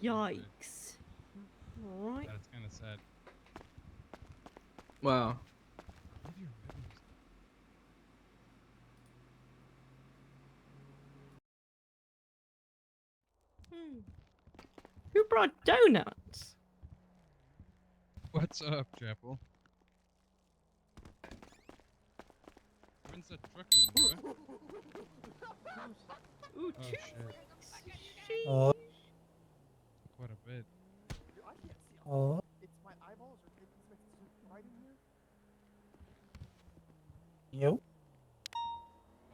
Yikes. Alright. That's kind of sad. Wow. Leave your ribbons. Who brought donuts? What's up, Chapel? When's that truck coming, bro? Ooh, Oh, two shit. Oh. Quite a bit. Dude, I can't see. Oh. It's my eyeballs or it's right in here. Yo.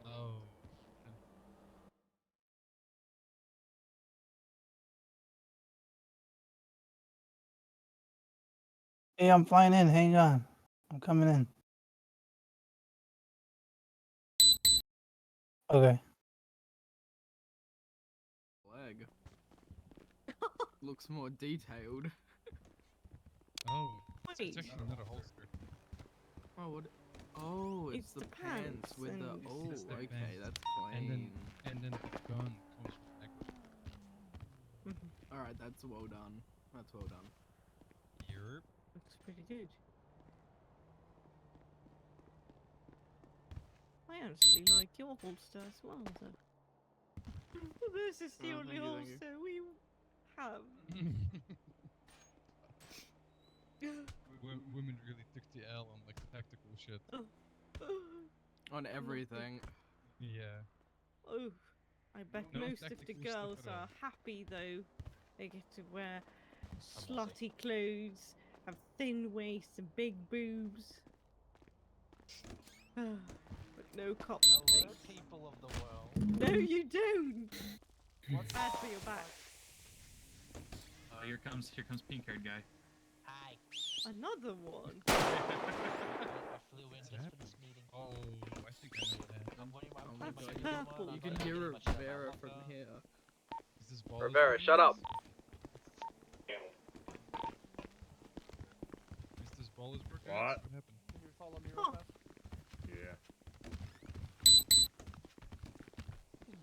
Oh. Hey, I'm flying in. Hang on. I'm coming in. Okay. Leg. Looks more detailed. Oh. Wait. It's actually not a holster. Oh, what? Oh, it's, It's the the pants pants with the. and- Oh, It's the okay, pants. that's And clean. then the gun comes with that. All right, that's well done. That's well done. Europe. Looks pretty good. I actually like your holster as well, though. This is the Oh, only thank you, thank you. holster we have. Women really took the L on like tactical shit. On everything. Yeah. Oh, I bet No most of the tactical stuff girls at all. are happy though. They get to wear slutty clothes, have thin waists and big boobs. But no cop Hello, space. people of the world. No, you don't. What's Bad for your back. Oh, here comes pink-haired guy. Hi. Another one. I flew in just for this meeting. Oh, I think I know that. I'm wearing my Oh my That's god, purple. you can hear Rivera from here. Is this ball? Rivera, shut up. Is this ball is working? What? What happened? Can you follow me Huh. real fast? Yeah.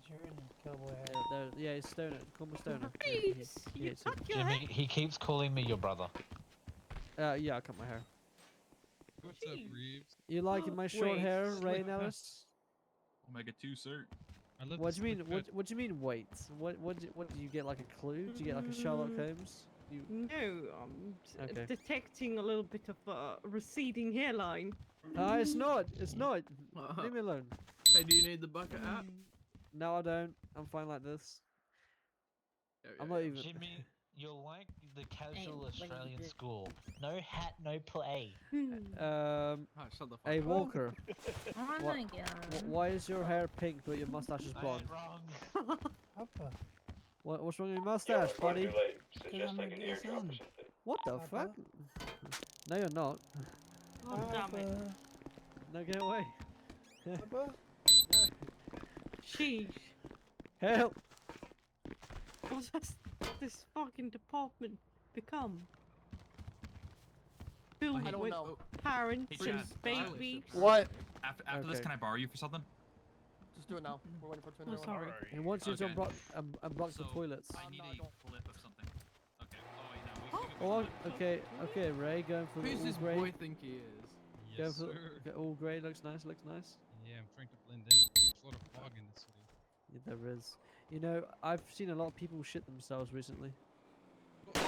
You're in a cowboy hat. Yeah, it's Stoner. Call me Stoner. Right, you it's cut your Jimmy, hair. he keeps calling me your brother. yeah, I cut my hair. What's up, Jeez. Reeves? You liking my short Wait, hair, slick Ray cut. Nellis? Omega 2, sir. I love What the do you mean? slick cut. What do you mean? Wait. What do you get? Like a clue? Do you get like a Sherlock Holmes? You No, I'm Okay. detecting a little bit of receding hairline. it's not. It's not. Leave me alone. Hey, do you need the bucket hat? No, I don't. I'm fine like this. Yeah, I'm yeah, not yeah. even. Jimmy, you're like the casual what do you Australian do? school. No hat, no play. Ah, shut the fuck Hey up. Walker. Oh What- my god. Why is your hair pink but your mustache is I blonde? ain't wrong. Papa. What's wrong with your mustache, buddy? Because I'm a gay son. What the Papa. fuck? No, you're not. God damn it. Papa. No, get away. Papa. Sheesh. Help! What has this fucking department become? Filled I don't with know. parents Hey, and Chad. babies. What? After this, Okay. can I borrow you for something? Just do it now. We're waiting for Twin. Oh, They're sorry. waiting. And once you Okay. unblock the So, toilets. I need no, I a don't. clip of something. Okay. Oh, wait, no. We Oh, can okay, Ray, going for the Who's all this grey. boy think he is? Go Yes, for sir. okay, all grey. Looks nice. Looks nice. Yeah, I'm trying to blend in. There's a lot of fog in the city. Yeah, there is. You know, I've seen a lot of people shit themselves recently. Oh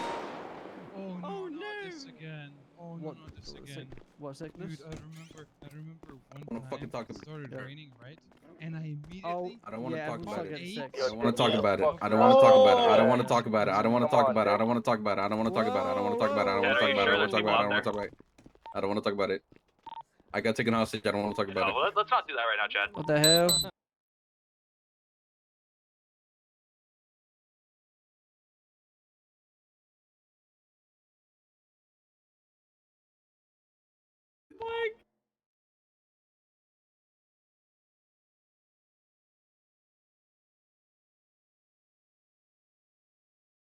no, Oh, not no. this again. Oh no, What? not this What again. What sickness? Dude, I remember one wanna time fucking talk it about- started Yeah. raining, right? And I immediately Oh, I don't wanna yeah, talk everyone about started it. getting sick. I don't want to talk about it. I don't want to talk about it. I don't want to talk about it. I don't want to talk about it. I don't want to talk about it. I don't want to talk about it. I don't want to talk about it. I don't want to talk about it. I don't want to talk about it. I don't want to talk about it. I don't want to talk about it. I got taken hostage. I don't want to talk about it. let's not do that right now, Chad. What the hell?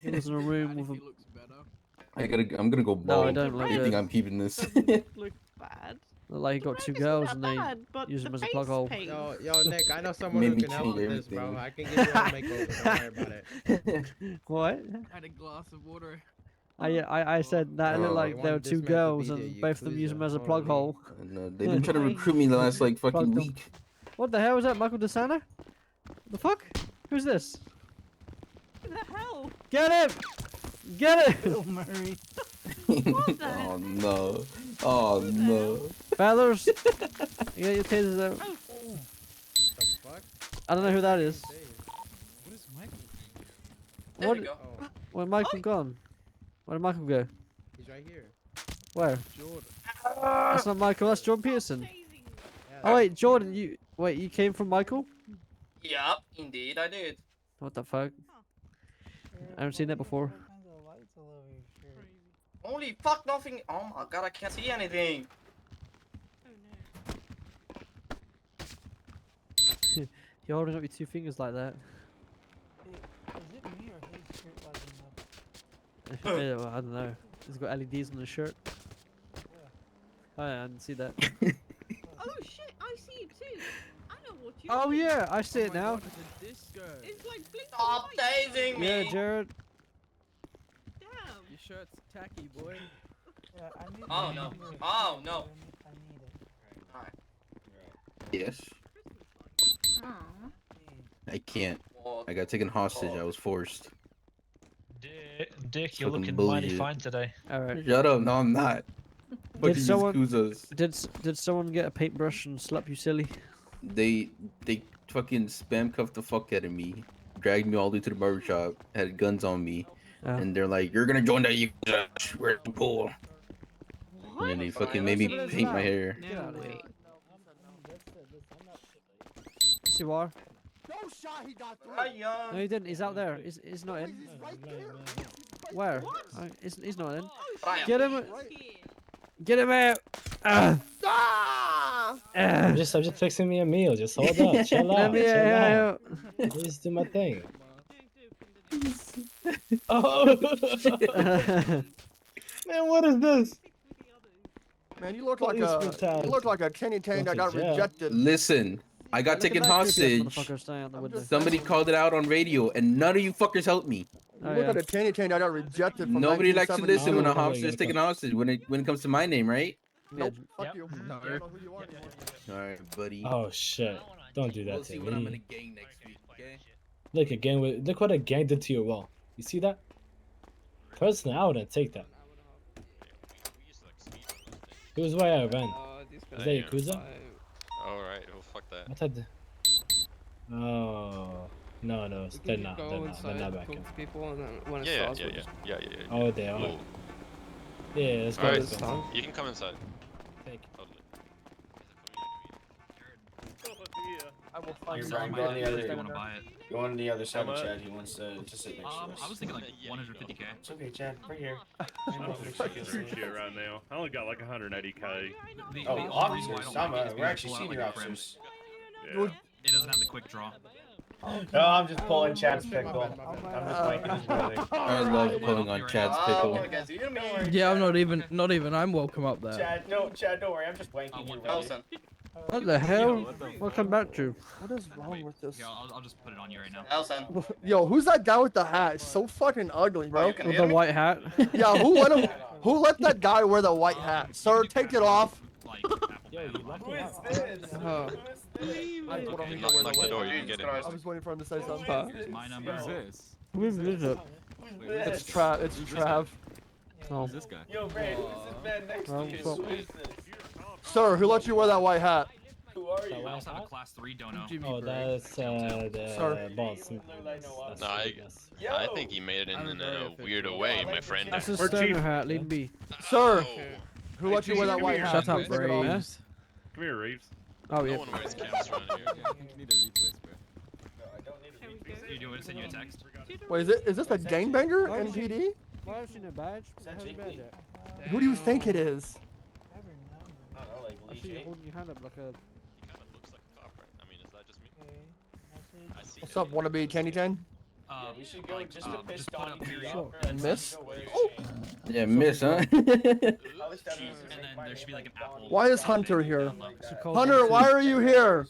He was in a room Daddy, with a. he looks better. I'm gonna go No, I bald. don't Do like you think it. I'm keeping this? Doesn't look bad. Look like he The got red two isn't girls that and they bad, but use the them as a face plug hole. paint. Yo, Nick, I know someone Made who me can help change with this, bro. everything. I can give you a makeover. Don't worry about it. What? Had a glass of water. I said that it looked Oh. like You there were wanna two dismantle girls BD, and you both of them use them as a plug holy. hole. And, they've been trying to recruit me the last like fucking Plugged them. week. What the hell was that, Michael DeSana? The fuck? Who's this? What the hell? Get him! Get him! Bill Murray. What the Oh hell? no. Oh Who the no. Fellas! You got your tasers out. Oh, The fuck? I don't know who that is. What is Michael doing here? There What? you go. Oh, Where'd Michael gone? Where did Michael go? he's right here. Where? Jordan. That's not Michael, that's Jordan Peterson. tasing. Yeah, Oh wait, Jordan, you came from Michael? Yep, indeed I did. What the fuck? I haven't seen that before. Holy fuck, nothing. Oh my god, I can't see anything. Oh no. You're holding up your two fingers like that. Is it me or his shirt lighting up? Yeah, well, I don't know. He's got LEDs on his shirt. Oh yeah, I didn't see that. Oh shit, I see it too. I know what you Oh mean. yeah, I see Oh it my now. God, it's a disco. It's like blinking Stop lights. tasing me. Yeah, Jared. Damn. Your shirt's tacky, boy. Yeah, I need Oh, it. no. I need it. Oh, no. I need it. Alright. Yes. Aw. I can't. Well, I got taken hostage. I was forced. Dick, you're Fucking looking mighty bullshit. fine today. Alright. Shut up. No, I'm not. Fucking someone- Yakuzas. Did someone get a paintbrush and slap you silly? They fucking spam cuffed the fuck out of me. Dragged me all the way to the barbershop. Had guns on me. Oh. And they're like, "You're gonna join the Yakuza. We're cool." And then they fucking made me What? paint my hair. Get out of here. Wait. Yes, you are. No shot, he got through. No, he didn't. He's out there. He's not in. He's right there. Where? What? He's not in. Brian. Get him! It's here. Get him out! Ah! Ah! Ah! I'm just fixing me a meal. Just hold up, chill Let out, me chill out. out. Just do my thing. Don't Oh, man, what is this? stick with the others. Man, you look Police like a brutality. you look like a Kenny Tang that got Fucking jail. rejected. Listen, I got Look at taken that creepy ass hostage. motherfucker standing out the I'm window. just- Somebody called it out on radio, and none of you fuckers helped me. You Oh, look yeah. like a Kenny Tang that got rejected from Nobody likes to listen when a 1972. hostage is taken hostage. When it comes to my name, right? Nope, fuck Yep. you. No. I don't know who you are anymore. All right, buddy. Oh shit! Don't do that We'll to see when I'm in a me. gang next week. Okay. Look what a gang did to your wall. You see that? Personally, I wouldn't take that. Who's way I ran? Is that Yakuza? Alright, well fuck that. What had? Oh no, they're not. They're not back in. People and then when Yeah. Oh, they are. Cool. Yeah, let's go. Alright, Let's go. you can come inside. Thank you. Totally. I will You're find Brian, you. go on the other. You wanna buy it? Go on the other side of Chad. He wants to sit next to us. I was thinking like Yeah, you 150k. It's okay, Chad. Right here. shit right now. I only got like 180k. Oh, officers. We're actually senior officers. Would- It doesn't have the quick draw. No, I'm just pulling Chad's pickle. I'm just wanking his belly. I love pulling on Chad's pickle. Yeah, I'm not even. I'm welcome up there. Chad, no, Chad, don't worry. I'm just wanking you. Really. What the hell? What come back to? What is wrong with this? Yeah, I'll just put it on you right now. Yo, who's that guy with the hat? It's so fucking ugly, bro. With the white hat? Yeah, who let that guy wear the white hat? Sir, take it off. Like, Yo, you left me out. I told him he Knock could wear the the door, white you can get in. hat. I was waiting for him to say something. here's my number. this? Who is it? It's Trav. It's Trav. Oh. Who's this guy? Yo, Brad, who's this man next Well, to you? fuck. Who is this? Sir, who let you wear that white hat? Who are you? I also have a class 3 dono. Oh, that's the Sorry. boss. No, I think he made it in a weirder way, my friend. That's a stoner hat, leave him be. Sir, Oh, who let you wear that white hat? Shut up, Please take it off. Reeves. Come here, Reeves. Oh, no yeah. one wears caps around here. Need a replace, bro. You do it, send you a text. Wait, is this a gangbanger in PD? Why have you no badge? How's your badge at? Who do you think it is? I don't know, like I Lee see you J. holding your hand up like a... He kind of looks like a cop, right? I mean, is that just me? I see. What's up, wannabe Kenny Ten? we should go like, just to piss just put Donnie up D period. off. and Miss? then- Yeah, miss, huh? And then there should be like an apple. Why is thing Hunter down here? low. Hunter, why are you here?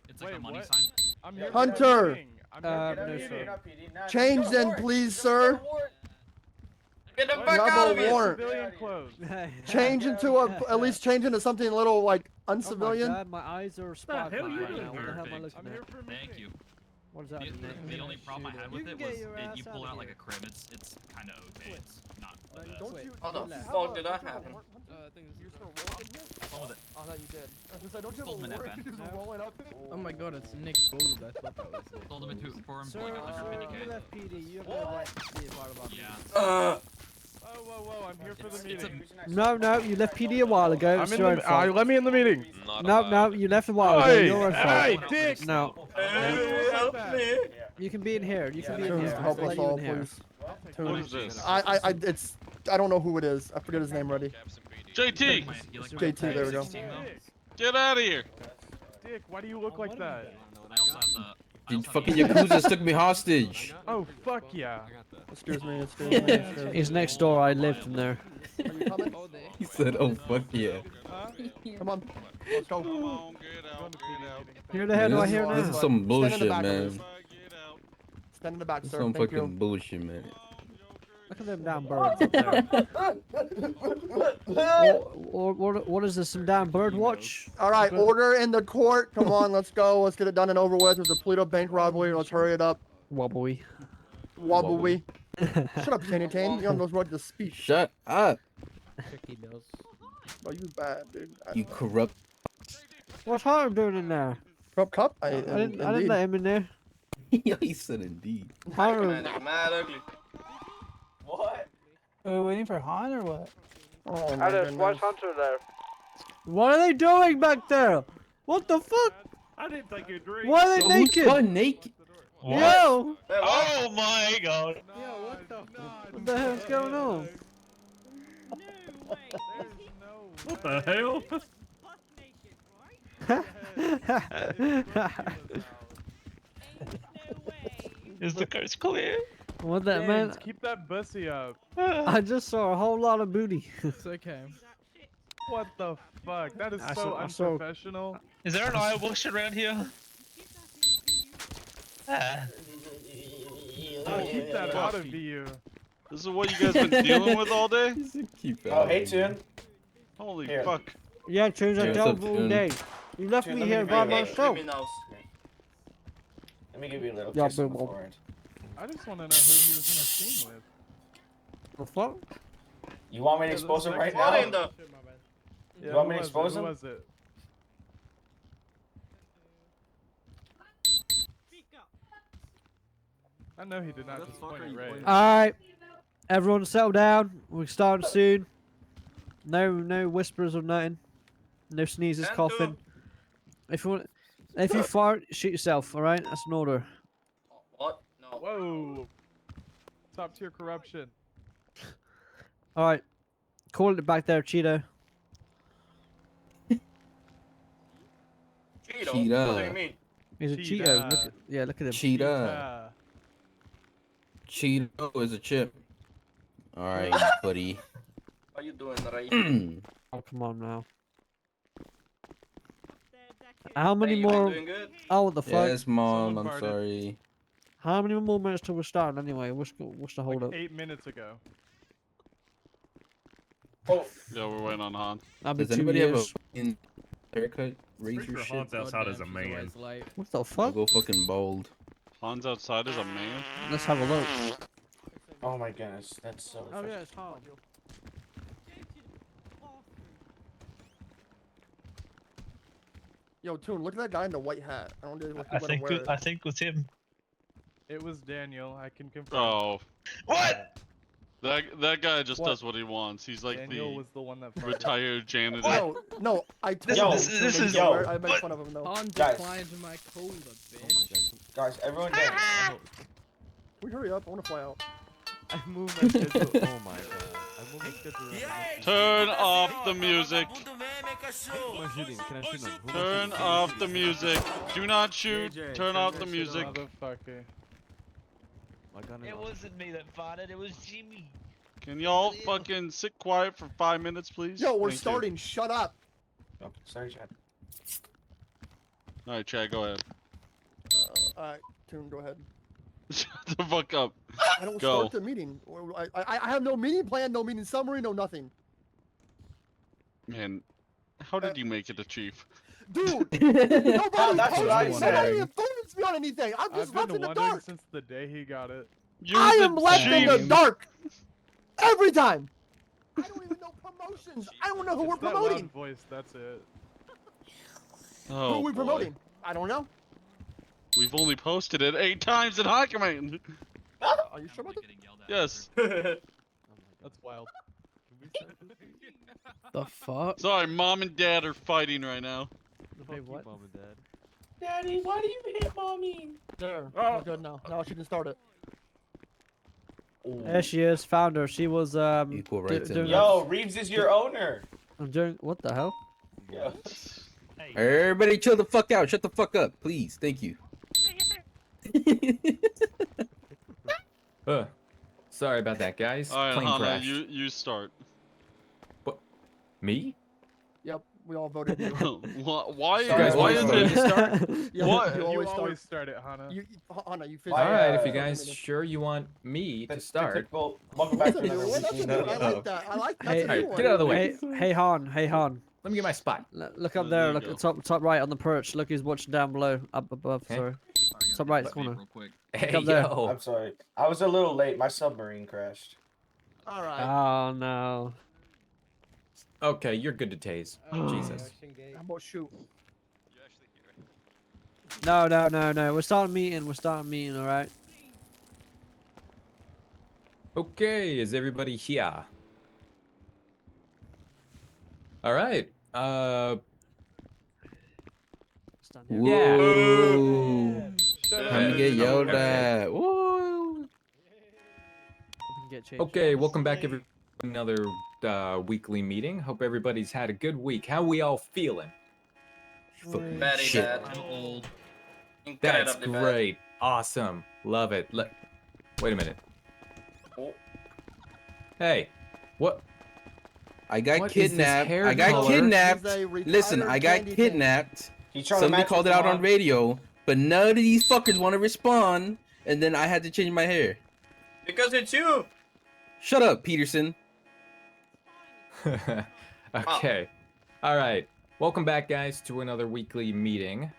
It's like a money what? sign. I'm here Hunter! for the meeting. I'm here for the No, meeting. Change then, please, sir. Get the You fuck have out a of here! warrant. Civilian clothes. Change into at least change into something a little like Oh my uncivilian. god, my eyes are sparkling you right doing now. What the hell am I here? looking I'm at? here for a meeting. Thank you. What is that? The only problem I had with You it can was get your you ass pull outta out like here. a crib. It's kind of okay. It's not the best. Don't you? How the Left. fuck did that happen? You're still rolling here? What was it? I thought you did. I was just like, don't you have Sold him a in warrant? that Just rolling up. Oh my god, it's Nick Gold. I thought that was it. Sold him into for him Sir, like sir, 150K. you left PD. You have no right to be a part of our Yeah. Oh, whoa, I'm here for the meeting. No, you left PD a while ago. I'm It's in your own the. fault. let me in the meeting. Not No, allowed. you left a while ago. Hey, Your own hey, fault. Dick. No, Help me! you can be in here. You can be in Tunes, here. I'll help let us you all, in here. please. What Tunes. is this? I don't know who it is. I forget his name already. JT, You like my JT, there we go. 16 though? get out of here. Dick, why do you look like that? I also have the. I You also have fucking the- Yakuza took me hostage. Oh, fuck yeah. Excuse me. Excuse me. Excuse me. He's next door. I lived in there. Are you coming? He said, oh, fuck yeah. Come on. Let's go. Come on, get out, get out. Here the hell do I hear This now? is some Stand in the bullshit, back, man. please. Stand in the back, This is sir. some Thank fucking you. bullshit, man. Look at them damn birds up there. What is this? Some damn bird watch? All right, order in the court. Come on, let's go. Let's get it done and over with. There's a Pluto bank robbery. Let's hurry it up. Wobbly. Wobbly. Shut up, Tanny Tane. You don't know what to speak. Shut up, Oh, you bad, dude. you corrupt. What's Harm doing in there? Corrupt cup? I didn't let him in there. He said indeed. Harm. Mad ugly. What? Are we waiting for Han or what? Oh, my goodness. Hunter there? What are they doing back there? What the fuck? I didn't think you'd drink. Why are they naked? Who's naked? Yo! Oh my god. What the hell's going on? No way. What the hell? Butt naked, right? No way. Is the coast clear? What that man? Keep that bussy up. I just saw a whole lot of booty. It's okay. What the fuck? That is I so saw- unprofessional. Is there an eyewash around here? Ah. Oh, keep that out of you. This is what you guys been dealing with all day? Keep Oh, hey, Tune. Holy Here. fuck. Yeah, Tunes, I Yeah, told what's up, you all Tune? day. You left Tune, me let here me- by hey, hey, myself. Let me give you a little Yeah, kiss on the boo-boo. forehead. I just want to know who he was in a scene with. The fuck? You want me to Yeah, expose him that's right like- now? Yeah, want me who to was expose it? him? Who was it? Speak up. I know he did not just point at Ray. Alright. Everyone settle down. We're starting soon. No whispers or nothing. No sneezes, coughing. If you fart, shoot yourself, alright? That's an order. What? No. Whoa. Top tier corruption. Alright. Call it back there, Cheeto. Cheeto? Cheetah. What do you mean? He's a Cheetah. Cheeto. Look at him. Cheetah. Cheeto is a chip. Alright, buddy. How you doing, Ray? Oh, come on now. Deku. How many Hey, you been more? doing good? Oh, what the fuck? Yes, mom, Someone I'm farted. sorry. How many more minutes till we're starting anyway? What's the hold Like up? 8 minutes ago. Oh, Yeah, we're waiting on Han. That'll be Does 2 anybody have a years. fucking haircut? Razor sure shit? Han's outside as a man. What the I'll fuck? go fucking bold. Han's outside as a man? Let's have a look. oh my goodness, that's so. Oh yeah, it's hard. Go to the bathroom. Yo, Tune, look at that guy in the white hat. I don't know what he wear it. I think it was him. It was Daniel, I can confirm. Oh. What? That guy just What? does what he wants. He's like Daniel the was the one that farted. retired janitor. No, I told Yo, him. this Tune that he is- don't wear it. yo, I made what? fun of him though. Han Guys. declined my cola, bitch. Guys, everyone dance. Can we hurry up? I want to fly out. I moved my schedule. Oh my god. I moved my schedule. Turn off the music. Turn off the music. Do not shoot. Turn off the music. Motherfucker. It wasn't me that farted, it was Jimmy. Can y'all fucking sit quiet for 5 minutes, please? Yo, we're Thank you. starting. Shut up. Oh, sorry, Chad. All right, Chad, go ahead. Alright, Toon, go ahead. Shut the fuck up. I don't Go. start the meeting. I have no meeting plan, no meeting summary, no nothing. Man, how did you make it to chief? Dude, That's what I nobody said. even voted me on anything. I'm just left in the dark. since the day he got it. You're I the am left in the chief. dark every time. I don't even know promotions. I don't know who we're It's that promoting. loud voice, that's it. Oh, Who are we boy. promoting? I don't know. We've only posted it 8 times in High Command. Are you sure about that? Yes. That's wild. The fuck? Sorry, mom and dad are fighting right now. Hey, what? Mom and dad. Daddy, why do you hit mommy? There. Oh. We're good now. Now she can start it. There she is, found her. She was Equal rights. doing Yo, Reeves is your owner. I'm doing what the hell? Yo. Everybody, chill the fuck out. Shut the fuck up, please. Thank you. Sorry about that, guys. All right, Plane Hana, crashed. you start. Me? Yep, we all voted you. Why? You guys Why want is me it? to start? Yeah, What? You You always always start. start it, Hana. Hannah, you Why, All right, if you uh, guys sure you want me to start. Typical. Welcome back to That's a another new one. That's a weekly new one. I meeting. like that. I like Hey, that's a new Alright, one. get out of the way. Hey Han. Let me get my spot. Look up There there. you Look go. top right on the perch. Look who's watching down below. Up above. Okay. Sorry. Sorry, I Top gotta right take a corner. real quick. Hey, up there. yo. I'm sorry. I was a little late. My submarine crashed. All right. Oh no. Okay, you're good to tase. Jesus. How about shoot? No. We're starting meeting. All right. Okay, is everybody here? All right. Stand here. Yeah. Ooh. Time to get Yeah. yelled Okay. at. Woo. We can get changed. Okay, welcome back everyone. Another weekly meeting. Hope everybody's had a good week. How we all feeling? Fucking Very shit. bad. I'm old. That's Incredibly bad. great. Awesome. Love it. Wait a minute. Hey, what? I got What is this kidnapped. hair I got color? kidnapped. He's a Listen, retired I got candy kidnapped. He's trying to Somebody match called with it out the on mom. radio, but none of these fuckers want to respond, and then I had to change my hair. Because it's you. Shut up, Peterson. Okay. All right. Welcome back, guys, to another weekly meeting.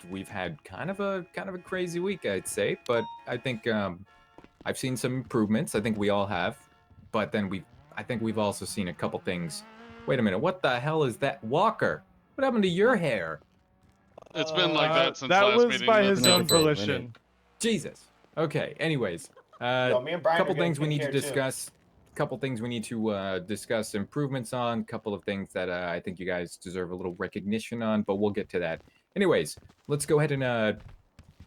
We've had kind of a crazy week, I'd say, but I think I've seen some improvements. I think we all have, but then I think we've also seen a couple things. Wait a minute. What the hell is that, Walker? What happened to your hair? It's been like that since that last was meeting. by That's his it. own for a minute. volition. Jesus. Okay. Anyways, Yo, me and Brian couple are getting things we pink need to hair, too. discuss. Couple things we need to discuss improvements on. Couple of things that I think you guys deserve a little recognition on, but we'll get to that. Anyways, let's go ahead and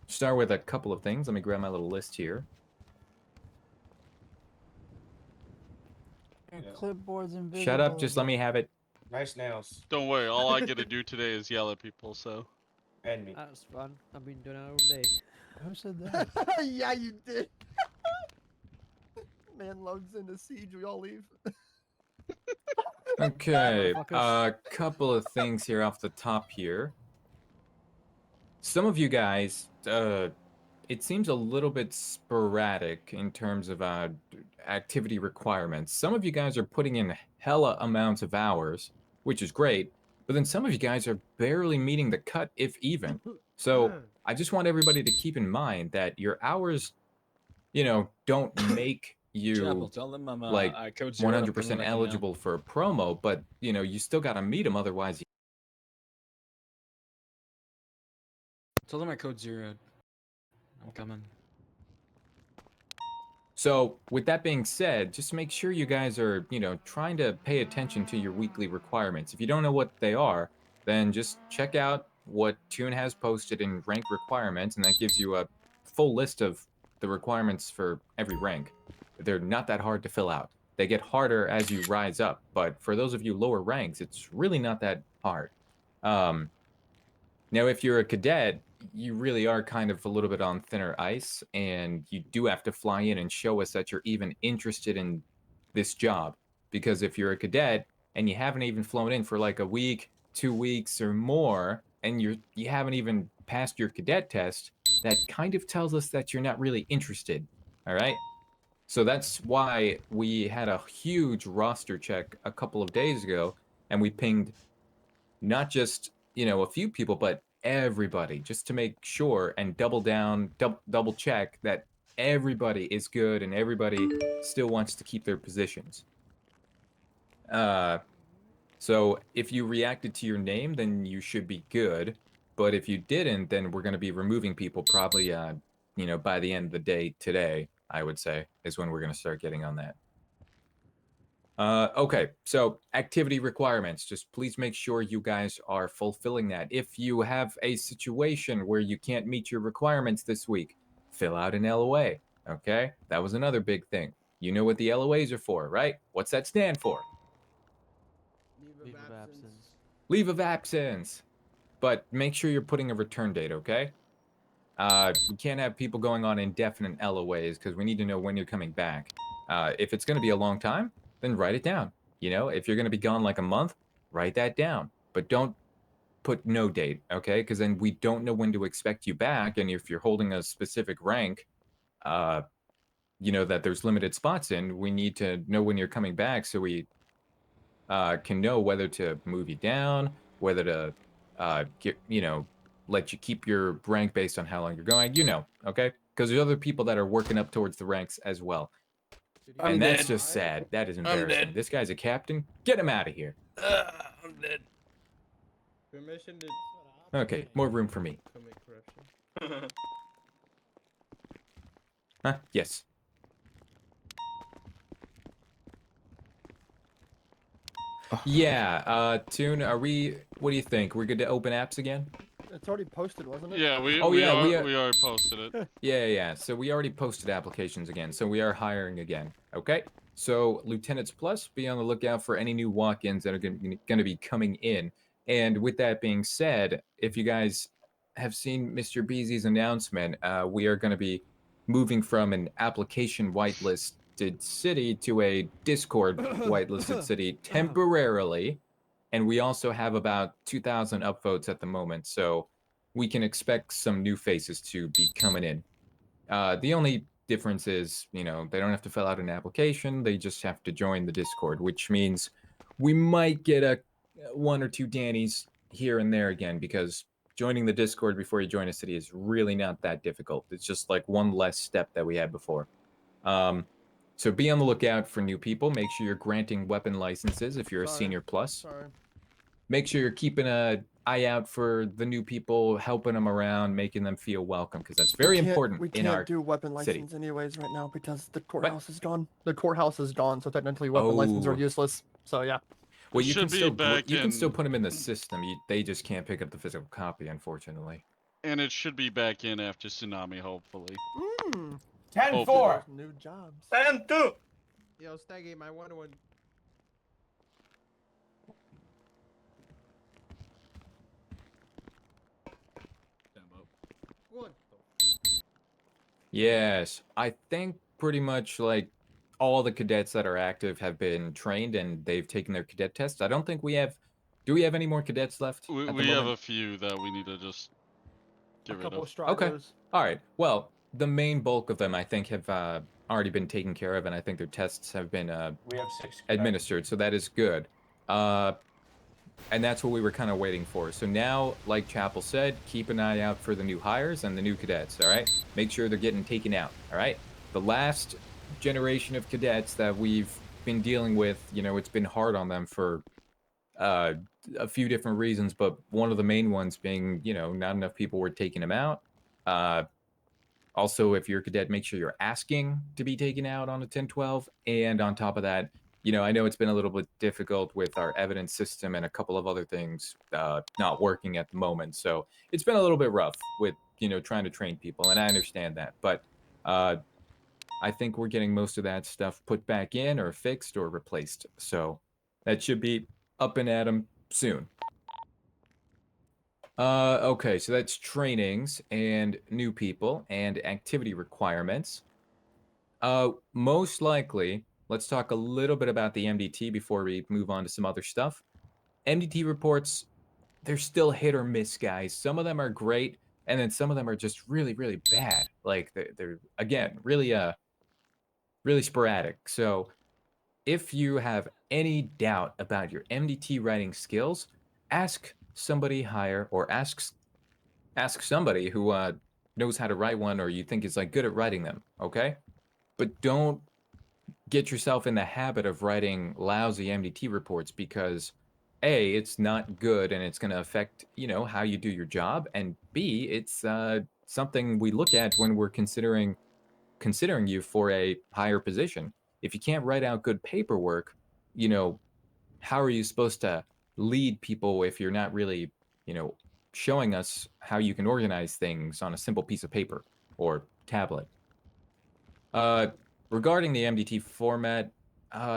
start with a couple of things. Let me grab my little list here. Clipboard's invisible. Shut up. Just let me have it. Nice nails. Don't worry. All I get to do today is yell at people. So. And me. That's fun. I've been doing it all day. Who said that? Yeah, you did. Man loads into siege. We all leave. Okay. Motherfuckers. Couple of things here off the top here. Some of you guys, it seems a little bit sporadic in terms of activity requirements. Some of you guys are putting in hella amounts of hours, which is great, but then some of you guys are barely meeting the cut, if even. So I just want everybody to keep in mind that your hours, don't make you Tell them I'm like code 0, I'm 100% coming back in now. eligible for a promo, but you still got to meet them, otherwise. Tell them I code 0. I'm coming. So, with that being said, just make sure you guys are, trying to pay attention to your weekly requirements. If you don't know what they are, then just check out what Toon has posted in rank requirements, and that gives you a full list of the requirements for every rank. They're not that hard to fill out. They get harder as you rise up, but for those of you lower ranks, it's really not that hard. Now, if you're a cadet, you really are kind of a little bit on thinner ice, and you do have to fly in and show us that you're even interested in this job. Because if you're a cadet and you haven't even flown in for like a week, 2 weeks, or more, and you haven't even passed your cadet test, that kind of tells us that you're not really interested. All right. So that's why we had a huge roster check a couple of days ago, and we pinged not just, a few people, but everybody, just to make sure and double check that everybody is good and everybody still wants to keep their positions. So if you reacted to your name, then you should be good. But if you didn't, then we're going to be removing people probably, by the end of the day today, I would say, is when we're going to start getting on that. Okay, so activity requirements. Just please make sure you guys are fulfilling that. If you have a situation where you can't meet your requirements this week, fill out an LOA. Okay, that was another big thing. You know what the LOAs are for, right? What's that stand for? Leave of absence. Leave of absence. But make sure you're putting a return date, okay? We can't have people going on indefinite LOAs because we need to know when you're coming back. If it's going to be a long time, then write it down. If you're going to be gone like a month, write that down. But don't put no date, okay? Because then we don't know when to expect you back. And if you're holding a specific rank, that there's limited spots in, we need to know when you're coming back so we can know whether to move you down, whether to let you keep your rank based on how long you're going, okay? Because there's other people that are working up towards the ranks as well. I'm And that's dead. just sad. That is I'm embarrassing. dead. This guy's a captain. Get him out of here. I'm dead. Permission to Okay, more room for me. commit corruption. Huh? Yes. Yeah, Tune, what do you think? We're good to open apps again? It's already posted, wasn't it? Yeah, we we already posted it. Yeah. So we already posted applications again. So we are hiring again. Okay. So Lieutenants Plus, be on the lookout for any new walk-ins that are going to be coming in. And with that being said, if you guys have seen Mr. Beezy's announcement, we are going to be moving from an application whitelisted city to a Discord whitelisted city temporarily. And we also have about 2,000 upvotes at the moment, so we can expect some new faces to be coming in. The only difference is, they don't have to fill out an application, they just have to join the Discord, which means we might get one or two Dannies here and there again, because joining the Discord before you join a city is really not that difficult. It's just like one less step that we had before. So be on the lookout for new people. Make sure you're granting weapon licenses if you're a Senior Plus. Sorry. Make sure you're keeping an eye out for the new people, helping them around, making them feel welcome, because that's very important We in our can't do weapon city. license anyways right now because the courthouse is gone. The courthouse is gone, so technically weapon licenses are Oh. useless. So yeah. Well, you Should can be still back you can still in- put them in the system. They just can't pick up the physical copy, unfortunately. And it should be back in after tsunami, hopefully. 10-4. New jobs. 10-2. Yo, Staggy, my 1-1. What? Yes, I think pretty much like all the cadets that are active have been trained and they've taken their cadet tests. I don't think we have. Do we have any more cadets left? We, at the we have moment? a few that we need to just get rid of. Okay. All right. Well, the main bulk of them, I think, have already been taken care of, and I think their tests have been We have 6 administered, so that is good. And that's what we were kind of waiting for. So now, like Chapel said, keep an eye out for the new hires and the new cadets, all right? Make sure they're getting taken out, all right? The last generation of cadets that we've been dealing with, it's been hard on them for a few different reasons, but one of the main ones being, not enough people were taking them out. Also, if you're a cadet, make sure you're asking to be taken out on a 10-12. And on top of that, I know it's been a little bit difficult with our evidence system and a couple of other things not working at the moment. So it's been a little bit rough with, trying to train people, and I understand that. But I think we're getting most of that stuff put back in or fixed or replaced. So that should be up and at 'em soon. Okay, so that's trainings and new people and activity requirements. Most likely, let's talk a little bit about the MDT before we move on to some other stuff. MDT reports, they're still hit or miss, guys. Some of them are great, and then some of them are just really, really bad. Like they're again really sporadic. So if you have any doubt about your MDT writing skills, ask somebody higher or ask somebody who knows how to write one or you think is like good at writing them. Okay, but don't get yourself in the habit of writing lousy MDT reports because A, it's not good and it's going to affect, how you do your job, and B, it's something we look at when we're considering you for a higher position. If you can't write out good paperwork, how are you supposed to lead people if you're not really, showing us how you can organize things on a simple piece of paper or tablet? Regarding the MDT format,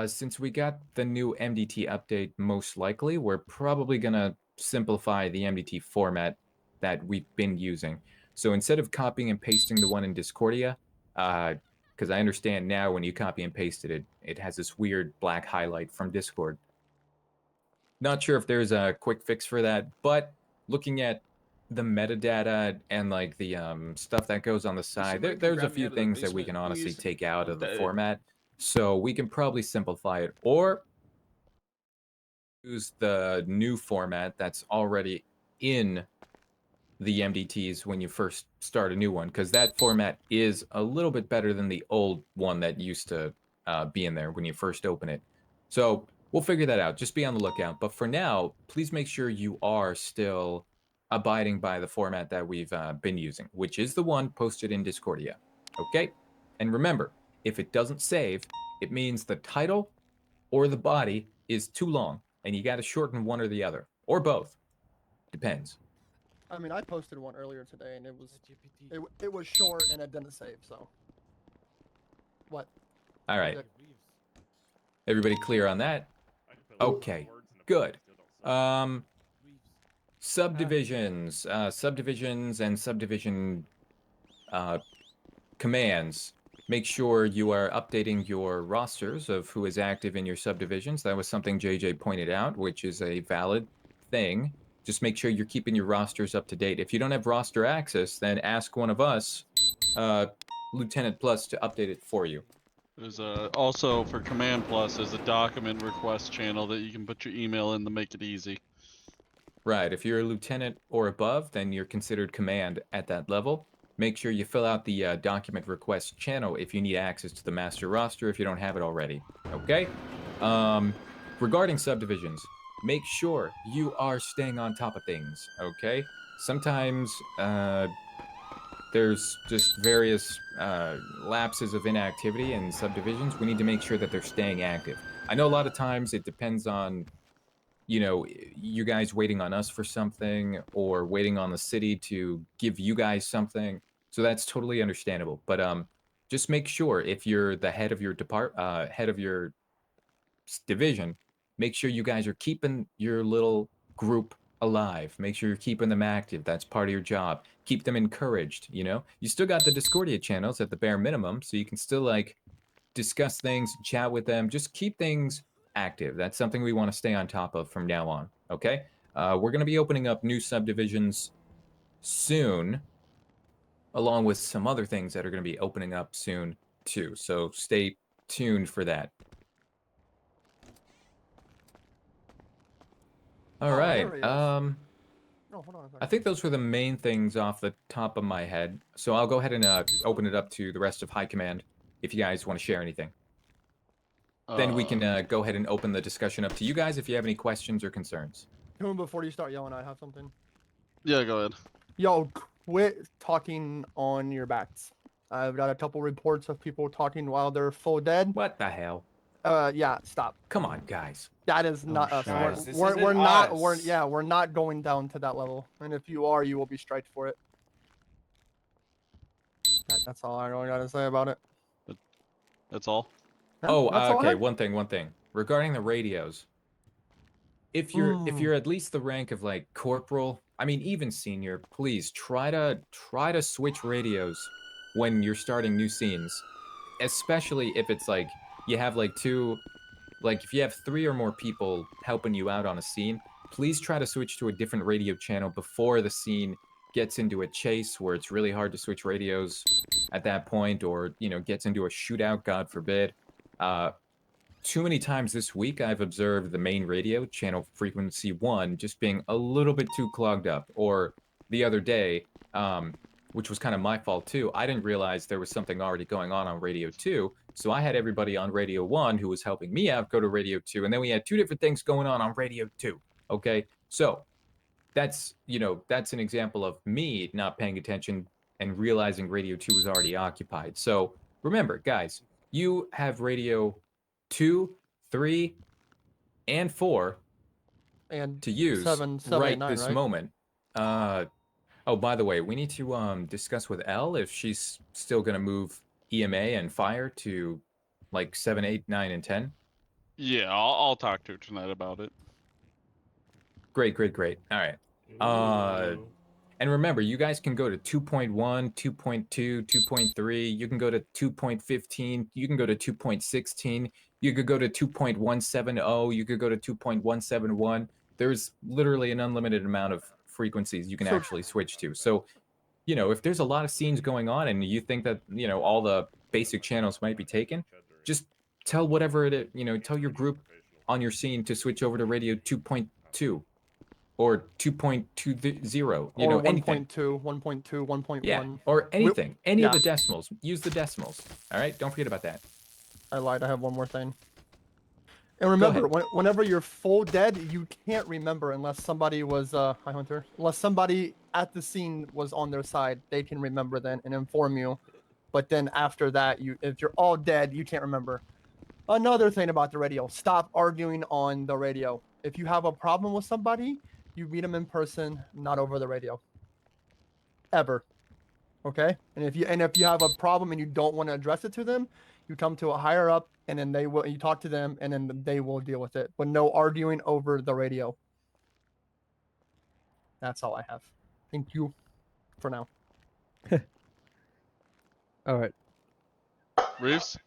since we got the new MDT update, most likely, we're probably going to simplify the MDT format that we've been using. So instead of copying and pasting the one in Discordia, because I understand now when you copy and paste it, it has this weird black highlight from Discord. Not sure if there's a quick fix for that, but looking at the metadata and like the stuff that goes on the side, there's a few things that we can honestly take out of the format, so we can probably simplify it or use the new format that's already in the MDTs when you first start a new one, because that format is a little bit better than the old one that used to be in there when you first open it. So we'll figure that out. Just be on the lookout. But for now, please make sure you are still abiding by the format that we've been using, which is the one posted in Discordia. Okay? And remember, if it doesn't save, it means the title or the body is too long, and you got to shorten one or the other, or both. Depends. I mean, I posted one earlier today, and it was short and it didn't save. So, what? All right. Everybody clear on that? Okay. Good. Subdivisions, subdivisions, and subdivision commands. Make sure you are updating your rosters of who is active in your subdivisions. That was something JJ pointed out, which is a valid thing. Just make sure you're keeping your rosters up to date. If you don't have roster access, then ask one of us, Lieutenant Plus, to update it for you. There's also for Command Plus, there's a document request channel that you can put your email in to make it easy. Right. If you're a lieutenant or above, then you're considered command at that level. Make sure you fill out the document request channel if you need access to the master roster if you don't have it already. Okay? Regarding subdivisions, make sure you are staying on top of things. Okay? Sometimes there's just various lapses of inactivity in subdivisions. We need to make sure that they're staying active. I know a lot of times it depends on, you guys waiting on us for something or waiting on the city to give you guys something. So that's totally understandable. But just make sure if you're the head of your head of your division, make sure you guys are keeping your little group alive. Make sure you're keeping them active. That's part of your job. Keep them encouraged, You still got the Discordia channels at the bare minimum, so you can still like discuss things, chat with them, just keep things active. That's something we want to stay on top of from now on, okay? We're going to be opening up new subdivisions soon, along with some other things that are going to be opening up soon, too. So stay tuned for that. All right. Oh, hold on a second. I think those were the main things off the top of my head. So I'll go ahead and open it up to the rest of High Command if you guys want to share anything. Then we can go ahead and open the discussion up to you guys if you have any questions or concerns. Before you start yelling, I have something. Yeah, go ahead. Yo, quit talking on your backs. I've got a couple reports of people talking while they're full dead. What the hell? Yeah, stop. Come on, guys. That is not us. Guys, We're not. We're not going down to that level. And if you are, you will be striked for it. That's all I really gotta say about it. That's all. Oh, That's all I okay. had. One thing. Regarding the radios, if you're at least the rank of like corporal, I mean even senior, please try to switch radios when you're starting new scenes, especially if it's like you have like if you have 3 or more people helping you out on a scene, please try to switch to a different radio channel before the scene gets into a chase where it's really hard to switch radios at that point, or gets into a shootout, God forbid. Too many times this week I've observed the main radio, channel frequency 1, just being a little bit too clogged up. Or the other day, which was kind of my fault too, I didn't realize there was something already going on radio 2, so I had everybody on radio 1 who was helping me out go to radio 2, and then we had 2 different things going on radio 2, okay? So, that's an example of me not paying attention and realizing radio 2 was already occupied. So, remember, guys, you have radio 2, 3, and 4 and to use 7, 8, right 9, this right? moment. Oh, by the way, we need to discuss with Elle if she's still going to move EMA and fire to like 7, 8, 9, and 10. Yeah, I'll talk to her tonight about it. Great. All right. And remember, you guys can go to 2.1, 2.2, 2.3. You can go to 2.15. You can go to 2.16. You could go to 2.170. You could go to 2.171. There's literally an unlimited amount of frequencies you can actually switch to. So, if there's a lot of scenes going on and you think that, all the basic channels might be taken, just tell whatever it is, tell your group on your scene to switch over to radio 2.2. Or 2.20, or anything. 1.2, 1.2, 1.1. Yeah, or anything. Any of the decimals. Use the decimals. All right? Don't forget about that. I lied. I have one more thing. And remember, whenever you're full dead, you can't remember unless somebody was, hi Hunter, unless somebody at the scene was on their side. They can remember then and inform you. But then after that, if you're all dead, you can't remember. Another thing about the radio, stop arguing on the radio. If you have a problem with somebody, you meet them in person, not over the radio. Ever. Okay? And if you have a problem and you don't want to address it to them, you come to a higher up and then you talk to them and then they will deal with it. But no arguing over the radio. That's all I have. Thank you for now. All right. Reeves?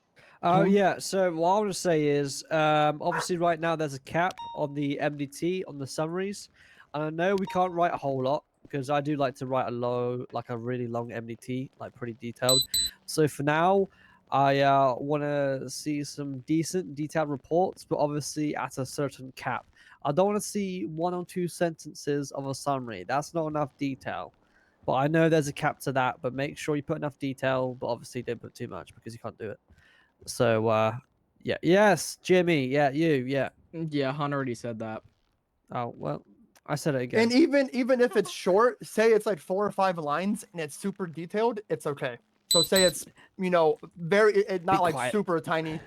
Oh yeah, so what I want to say is, obviously right now there's a cap on the MDT on the summaries, and I know we can't write a whole lot because I do like to write a really long MDT, like pretty detailed. So for now, I want to see some decent detailed reports, but obviously at a certain cap. I don't want to see 1 or 2 sentences of a summary. That's not enough detail. But I know there's a cap to that, but make sure you put enough detail, but obviously don't put too much because you can't do it. So, yeah. Yes, Jimmy. Yeah, you. Yeah. Yeah, Hunt already said that. Oh, well, I said it again. And even if it's short, say it's like 4 or 5 lines and it's super detailed, it's okay. So say it's, very, not like quiet. super tiny,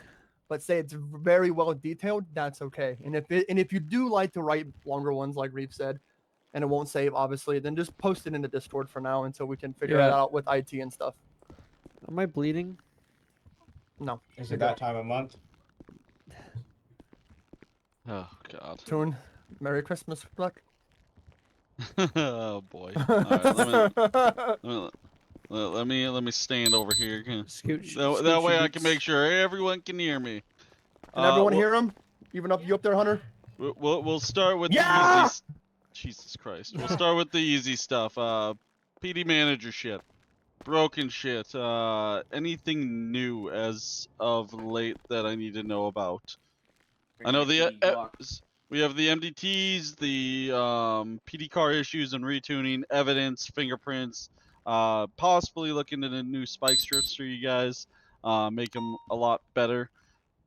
but say it's very well detailed, that's okay. And if you do like to write longer ones, like Reef said, and it won't save, obviously, then just post it in the Discord for now until we can figure it out with IT and stuff. Am I bleeding? No. Is it that time of month? Oh God. Tune. Merry Christmas, Black. Oh boy. All right, let me stand over here. That way I can make sure everyone can hear me. Can everyone hear him? Even up you up there, Hunter? We'll start with the easy. Jesus Christ. We'll start with the easy stuff. PD manager shit. Broken shit. Anything new as of late that I need to know about? I know we have the MDTs, the PD car issues and retuning, evidence, fingerprints, possibly looking at a new spike strips for you guys, make them a lot better.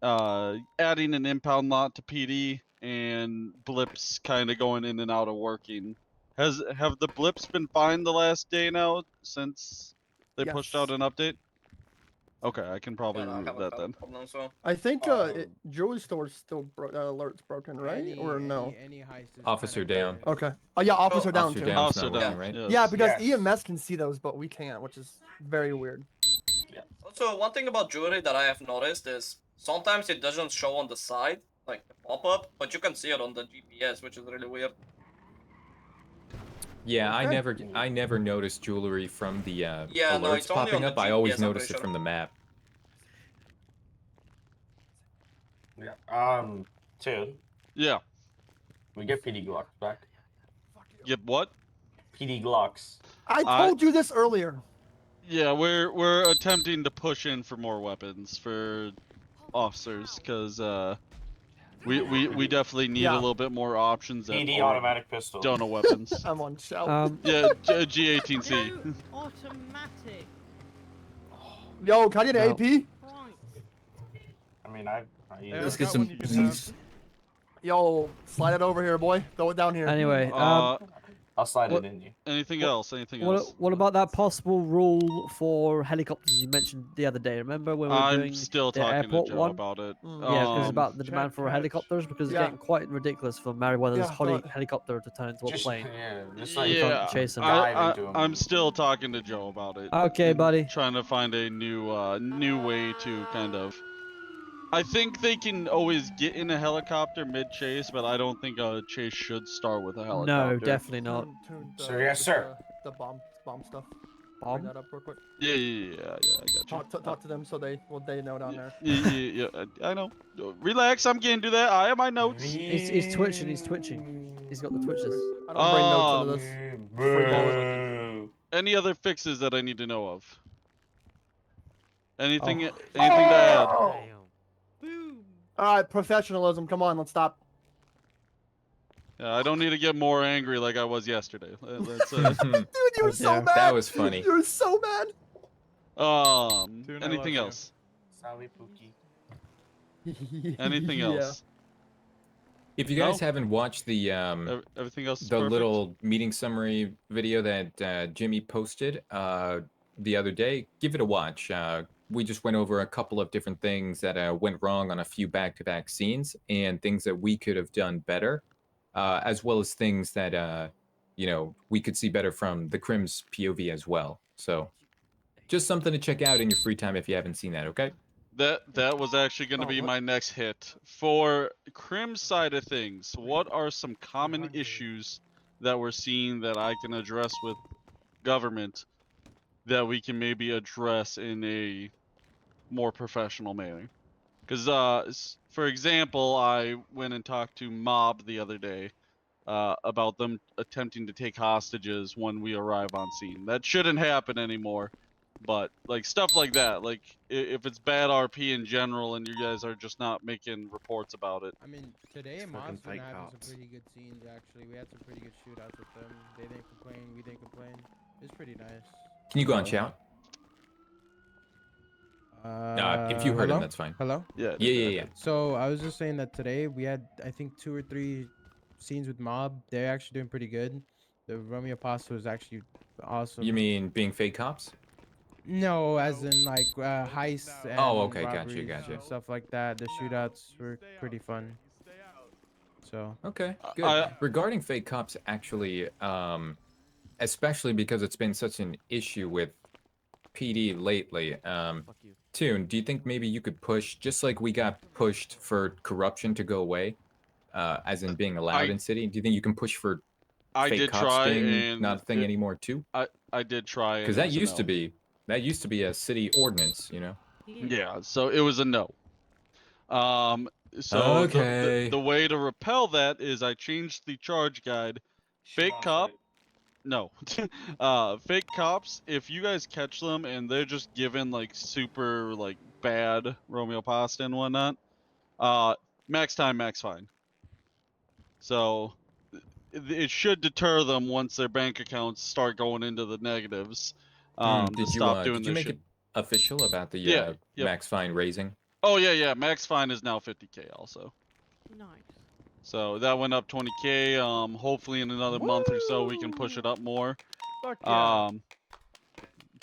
Adding an impound lot to PD and blips kind of going in and out of working. Have the blips been fine the last day now since they pushed out an update? Okay, I can probably remove that then. I think jewelry store's still alert's broken, right? Or no? Officer down. Okay. Oh yeah, officer down Officer too. down's not working, right? Yeah, because EMS can see those, but we can't, which is very weird. Also, one thing about jewelry that I have noticed is sometimes it doesn't show on the side, like the pop-up, but you can see it on the GPS, which is really weird. Yeah, Okay. I never noticed jewelry from the Yeah, alerts no, it's only popping on the up. I always GPS, I'm noticed pretty it sure. from the map. Yeah. Dude. Yeah. We get PD Glocks back. Get what? PD Glocks. I told you this earlier. Yeah, we're attempting to push in for more weapons for officers, because we definitely need a little bit more options that PD automatic pistol. don't know weapons. I'm on shout. Yeah, G18C. No automatic. Yo, can I get an AP? I mean, I Let's get some P's. Yo, slide it over here, boy. Throw it down here. Anyway, I'll slide what- it in you. Anything else? Anything What, else? what about that possible rule for helicopters you mentioned the other day? Remember when we were I'm doing still the talking to airport Joe one? about it. Yeah, because it's about the Check demand for catch. helicopters because it's Yeah. getting quite ridiculous for Meriwether's Yeah, helicopter to turn into a plane. Just You can't chase them. I'm still talking to Joe about it. Okay, and buddy. Trying to find a new way to kind of. I think they can always get in a helicopter mid-chase, but I don't think a chase should start with a helicopter. No, definitely not. Sir, yes, sir. The bomb stuff. Bomb? Bring that up real quick. Yeah, I got you. Talk to them so they know down there. Yeah, I know. Relax, I'm getting to that. I have my notes. He's twitching. He's twitching. He's got the twitches. I don't bring notes into this. Free balling. Any other fixes that I need to know of? Anything? Oh. Anything to add? All right, professionalism. Come on, let's stop. Yeah, I don't need to get more angry like I was yesterday. That's, Dude, you were so mad. That was funny. You were so mad. Anything else? Sorry, Pookie. Anything else? If you guys haven't watched the everything else is the perfect? little meeting summary video that Jimmy posted the other day, give it a watch. We just went over a couple of different things that went wrong on a few back-to-back scenes and things that we could have done better, as well as things that we could see better from the Crim's POV as well. So just something to check out in your free time if you haven't seen that, okay? That was actually going to be my next hit. For Crim's side of things, what are some common issues that we're seeing that I can address with government that we can maybe address in a more professional manner? Because, for example, I went and talked to Mob the other day about them attempting to take hostages when we arrive on scene. That shouldn't happen anymore. But like stuff like that, like if it's bad RP in general and you guys are just not making reports about it. I mean, today Mob's been having some pretty good scenes. Actually, we had some pretty good shootouts with them. They didn't complain. We didn't complain. It's pretty nice. Can you go on shout? If you heard him, hello? that's fine. Hello? Yeah. So I was just saying that today we had, I think, 2 or 3 scenes with Mob. They're actually doing pretty good. The Romeo Pasta was actually awesome. You mean being fake cops? No, as in like heists and Okay, gotcha, robberies gotcha. and stuff like that. The shootouts were pretty fun. So Okay, good. Regarding fake cops, actually, especially because it's been such an issue with PD lately, Toon, do you think maybe you could push, just like we got pushed for corruption to go away, as in being allowed in city, do you think you can push for I fake did cops try, being and not a thing anymore too? I did try, Because and that it was a used to be a city ordinance, you know? Yeah, so it was a no. So Okay. the way to repel that is I changed the charge guide. Fake cop, no. Fake cops, if you guys catch them and they're just given like super like bad Romeo Pasta and whatnot, max time, max fine. So it should deter them once their bank accounts start going into the negatives. To stop doing did you this make shit. it official about the Yep. max fine raising? Oh yeah, max fine is now 50K also. Nice. So that went up 20K. Hopefully in another month or so we can push it up more. Fuck yeah.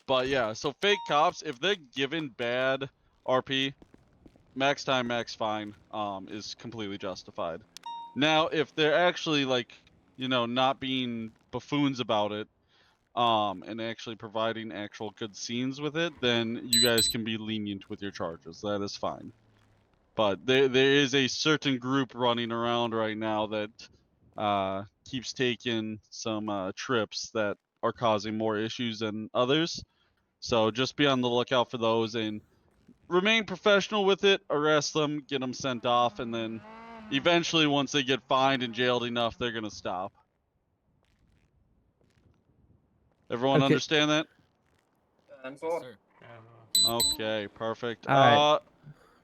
But yeah, so fake cops, if they're given bad RP, max time, max fine, is completely justified. Now, if they're actually like, not being buffoons about it, and actually providing actual good scenes with it, then you guys can be lenient with your charges. That is fine. But there is a certain group running around right now that keeps taking some trips that are causing more issues than others. So just be on the lookout for those and remain professional with it. Arrest them, get them sent off, and then eventually, once they get fined and jailed enough, they're gonna stop. Everyone Okay. understand that? And so Okay, perfect. All right.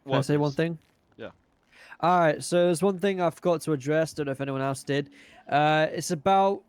Can I What? say one thing? Yeah. All right, so there's one thing I forgot to address. Don't know if anyone else did. It's about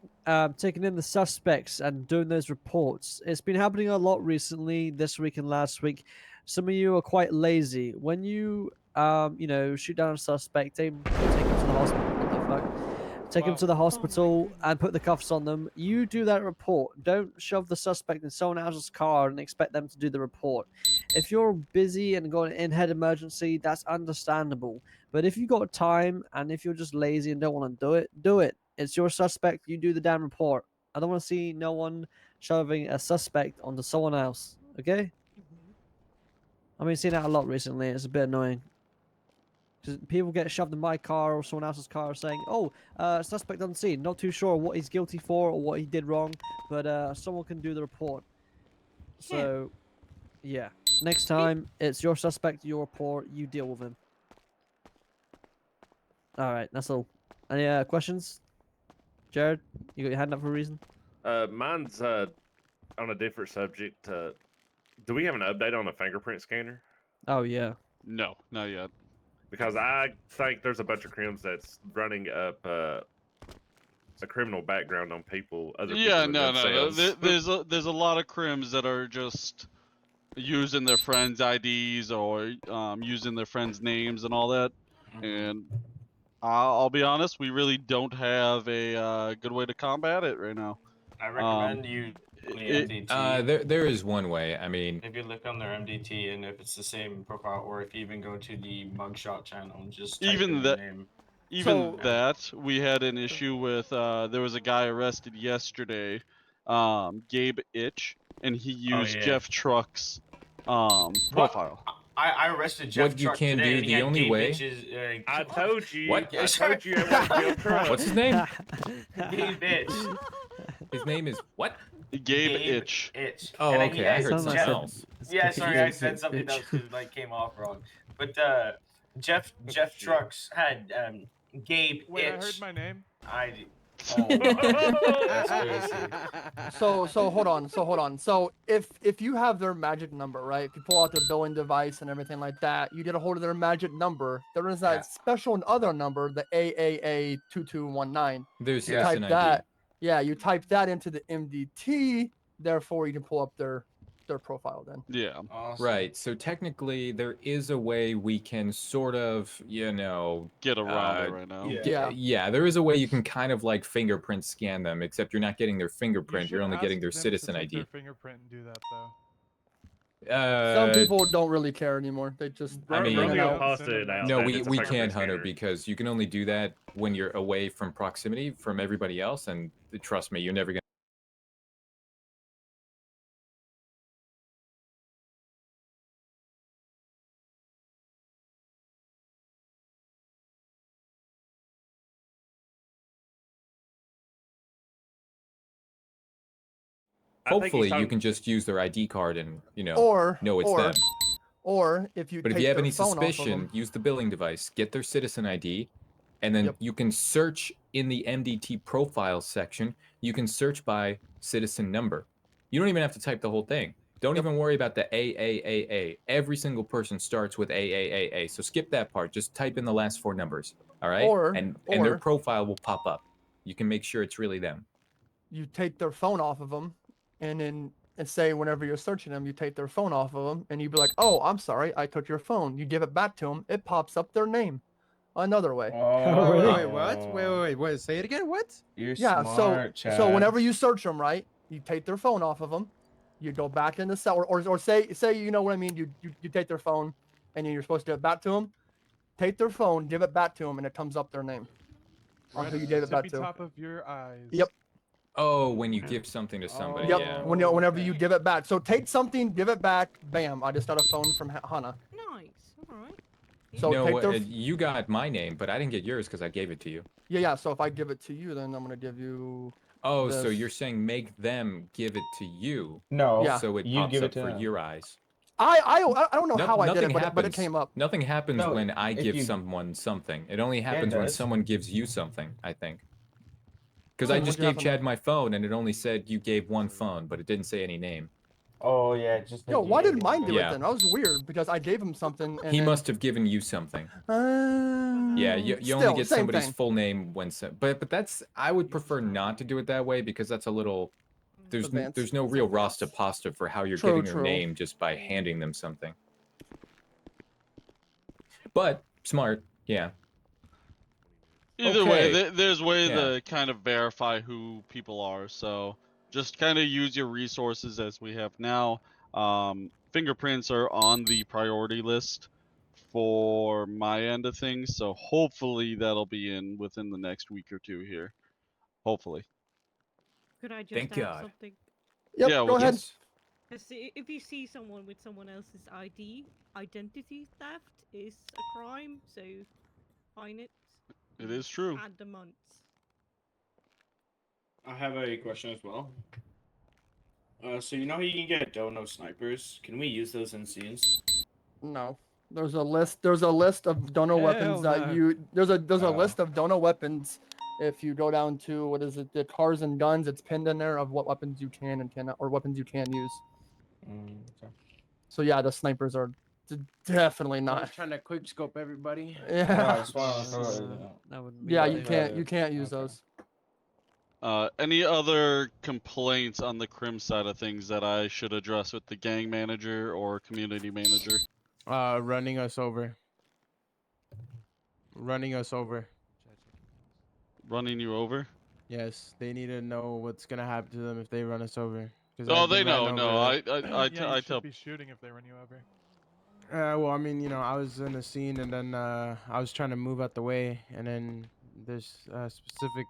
taking in the suspects and doing those reports. It's been happening a lot recently, this week and last week. Some of you are quite lazy. When you, shoot down a suspect, take him to the hospital. What the fuck? Take him to the hospital and put the cuffs on them. You do that report. Don't shove the suspect in someone else's car and expect them to do the report. If you're busy and got an in-head emergency, that's understandable. But if you got time and if you're just lazy and don't want to do it, do it. It's your suspect. You do the damn report. I don't want to see no one shoving a suspect onto someone else. Okay? I've been seeing that a lot recently. It's a bit annoying. Because people get shoved in my car or someone else's car saying, "Oh, suspect on scene. Not too sure what he's guilty for or what he did wrong, but someone can do the report." So, yeah. Next time, it's your suspect, your report. You deal with him. All right, that's all. Any questions? Jared, you got your hand up for a reason? Mine's on a different subject. Do we have an update on the fingerprint scanner? Oh yeah. No, not yet. Because I think there's a bunch of crims that's running up a criminal background on people. Other Yeah, people no. than themselves. There's a lot of crims that are just using their friends' IDs or using their friends' names and all that. And I'll be honest, we really don't have a good way to combat it right now. I recommend you on the MDT. There is one way. I mean, If you look on their MDT and if it's the same profile, or if you even go to the mugshot channel and just type in their name. That we had an issue with. There was a guy arrested yesterday, Gabe Itch, and he used Jeff Truck's profile. I arrested Jeff what you Truck can today, do, and he the had only Gabe way. Bitch's, I told you. What? I told you. What's his name? Gabe Bitch. His name is what? Gabe Itch. Oh, And then okay. he I had heard something Jeff- else. Yeah, sorry, I said something else because it came off wrong. But Jeff Trucks had Gabe Wait, Itch. I heard my name. That's crazy. So hold on. So if you have their magic number, right? If you pull out their billing device and everything like that, you get a hold of their magic number. There is that special other number, the AAA2219. There's you Citizen type ID. that. Yeah, you type that into the MDT. Therefore, you can pull up their profile then. Yeah. Right. So technically, there is a way we can sort of, get around it right now. Yeah, there is a way you can kind of like fingerprint scan them, except you're not getting their fingerprint. You're only getting their citizen ID. Their fingerprint and do that though. Some people don't really care anymore. They just. I mean, No, we can, Hunter, because you can only do that when you're away from proximity from everybody else, and trust me, you're never gonna. Hopefully, you can just use their ID card and know it's them. Or if you. But if take you have their any phone off of suspicion, them- use the billing device, get their citizen ID, and then you can search in the MDT profile section. You can search by citizen number. You don't even have to type the whole thing. Don't even worry about the AAAA. Every single person starts with AAAA, so skip that part. Just type in the last 4 numbers. All right, and their or- profile will pop up. You can make sure it's really them. you take their phone off of them, and then say whenever you're searching them, you take their phone off of them, and you'd be like, "Oh, I'm sorry, I took your phone." You give it back to them, it pops up their name. Another way. Wait, what? Wait, say it again. What? You're so whenever you search them, right, you take their phone off of them, you go back in the cell, or say you know what I mean. You take their phone, and you're supposed to give it back to them. Take their phone, give it back to them, and it comes up their name. Until you gave it back to them. Top of your eyes. Yep. Oh, when you give something to somebody. Yep. Yeah. Whenever you give it back. So take something, give it back. Bam! I just got a phone from Hannah. Nice. All right. So no, take their. you got my name, but I didn't get yours because I gave it to you. Yeah. So if I give it to you, then I'm gonna give you. Oh, this. so you're saying make them give it to you? No. Yeah. So it You pops give it up to for them. your eyes. I don't know No, how I did nothing it, but happens. it came up. Nothing happens No, when I if give you- someone something. It only it happens when does. someone gives you something, I think. Because Oh, I what'd just you have gave on Chad there? my phone, and it only said you gave one phone, but it didn't say any name. Oh yeah, just Yo, like why you did mine do it Yeah. then? That was weird because I gave him something. And He then, must have given you something. Yeah, you Still, only get same somebody's thing. full name when but that's I would prefer not to do it that way because that's a little Advanced. there's no real rasta pasta for how you're True, getting their true. name just by handing them something. But smart, yeah. Either way, Okay. there's way Yeah. to kind of verify who people are. So just kind of use your resources as we have now. Fingerprints are on the priority list for my end of things. So hopefully that'll be in within the next week or two here. Hopefully. Could I just Thank add God. something? Yep, Yeah, go what's ahead. up? Because if you see someone with someone else's ID, identity theft is a crime, so fine it. It is true. Add the months. I have a question as well. So you know how you can get dono snipers? Can we use those in scenes? No. There's a list. There's a list of dono weapons that no. you. There's a list of dono weapons. If you go down to what is it, the cars and guns, it's pinned in there of what weapons you can and cannot, or weapons you can use. Okay. So yeah, the snipers are definitely I'm not. just trying to quick scope everybody. Yeah. No, I just want to throw it out. That wouldn't be Yeah, the you thing. can't use those. Any other complaints on the crim side of things that I should address with the gang manager or community manager? Running us over. Running us over. Running you over? Yes, they need to know what's gonna happen to them if they run us over. Oh, they know. No, I Yeah, you tell. should be shooting if they run you over. Well, I mean, I was in the scene and then I was trying to move out the way, and then there's a specific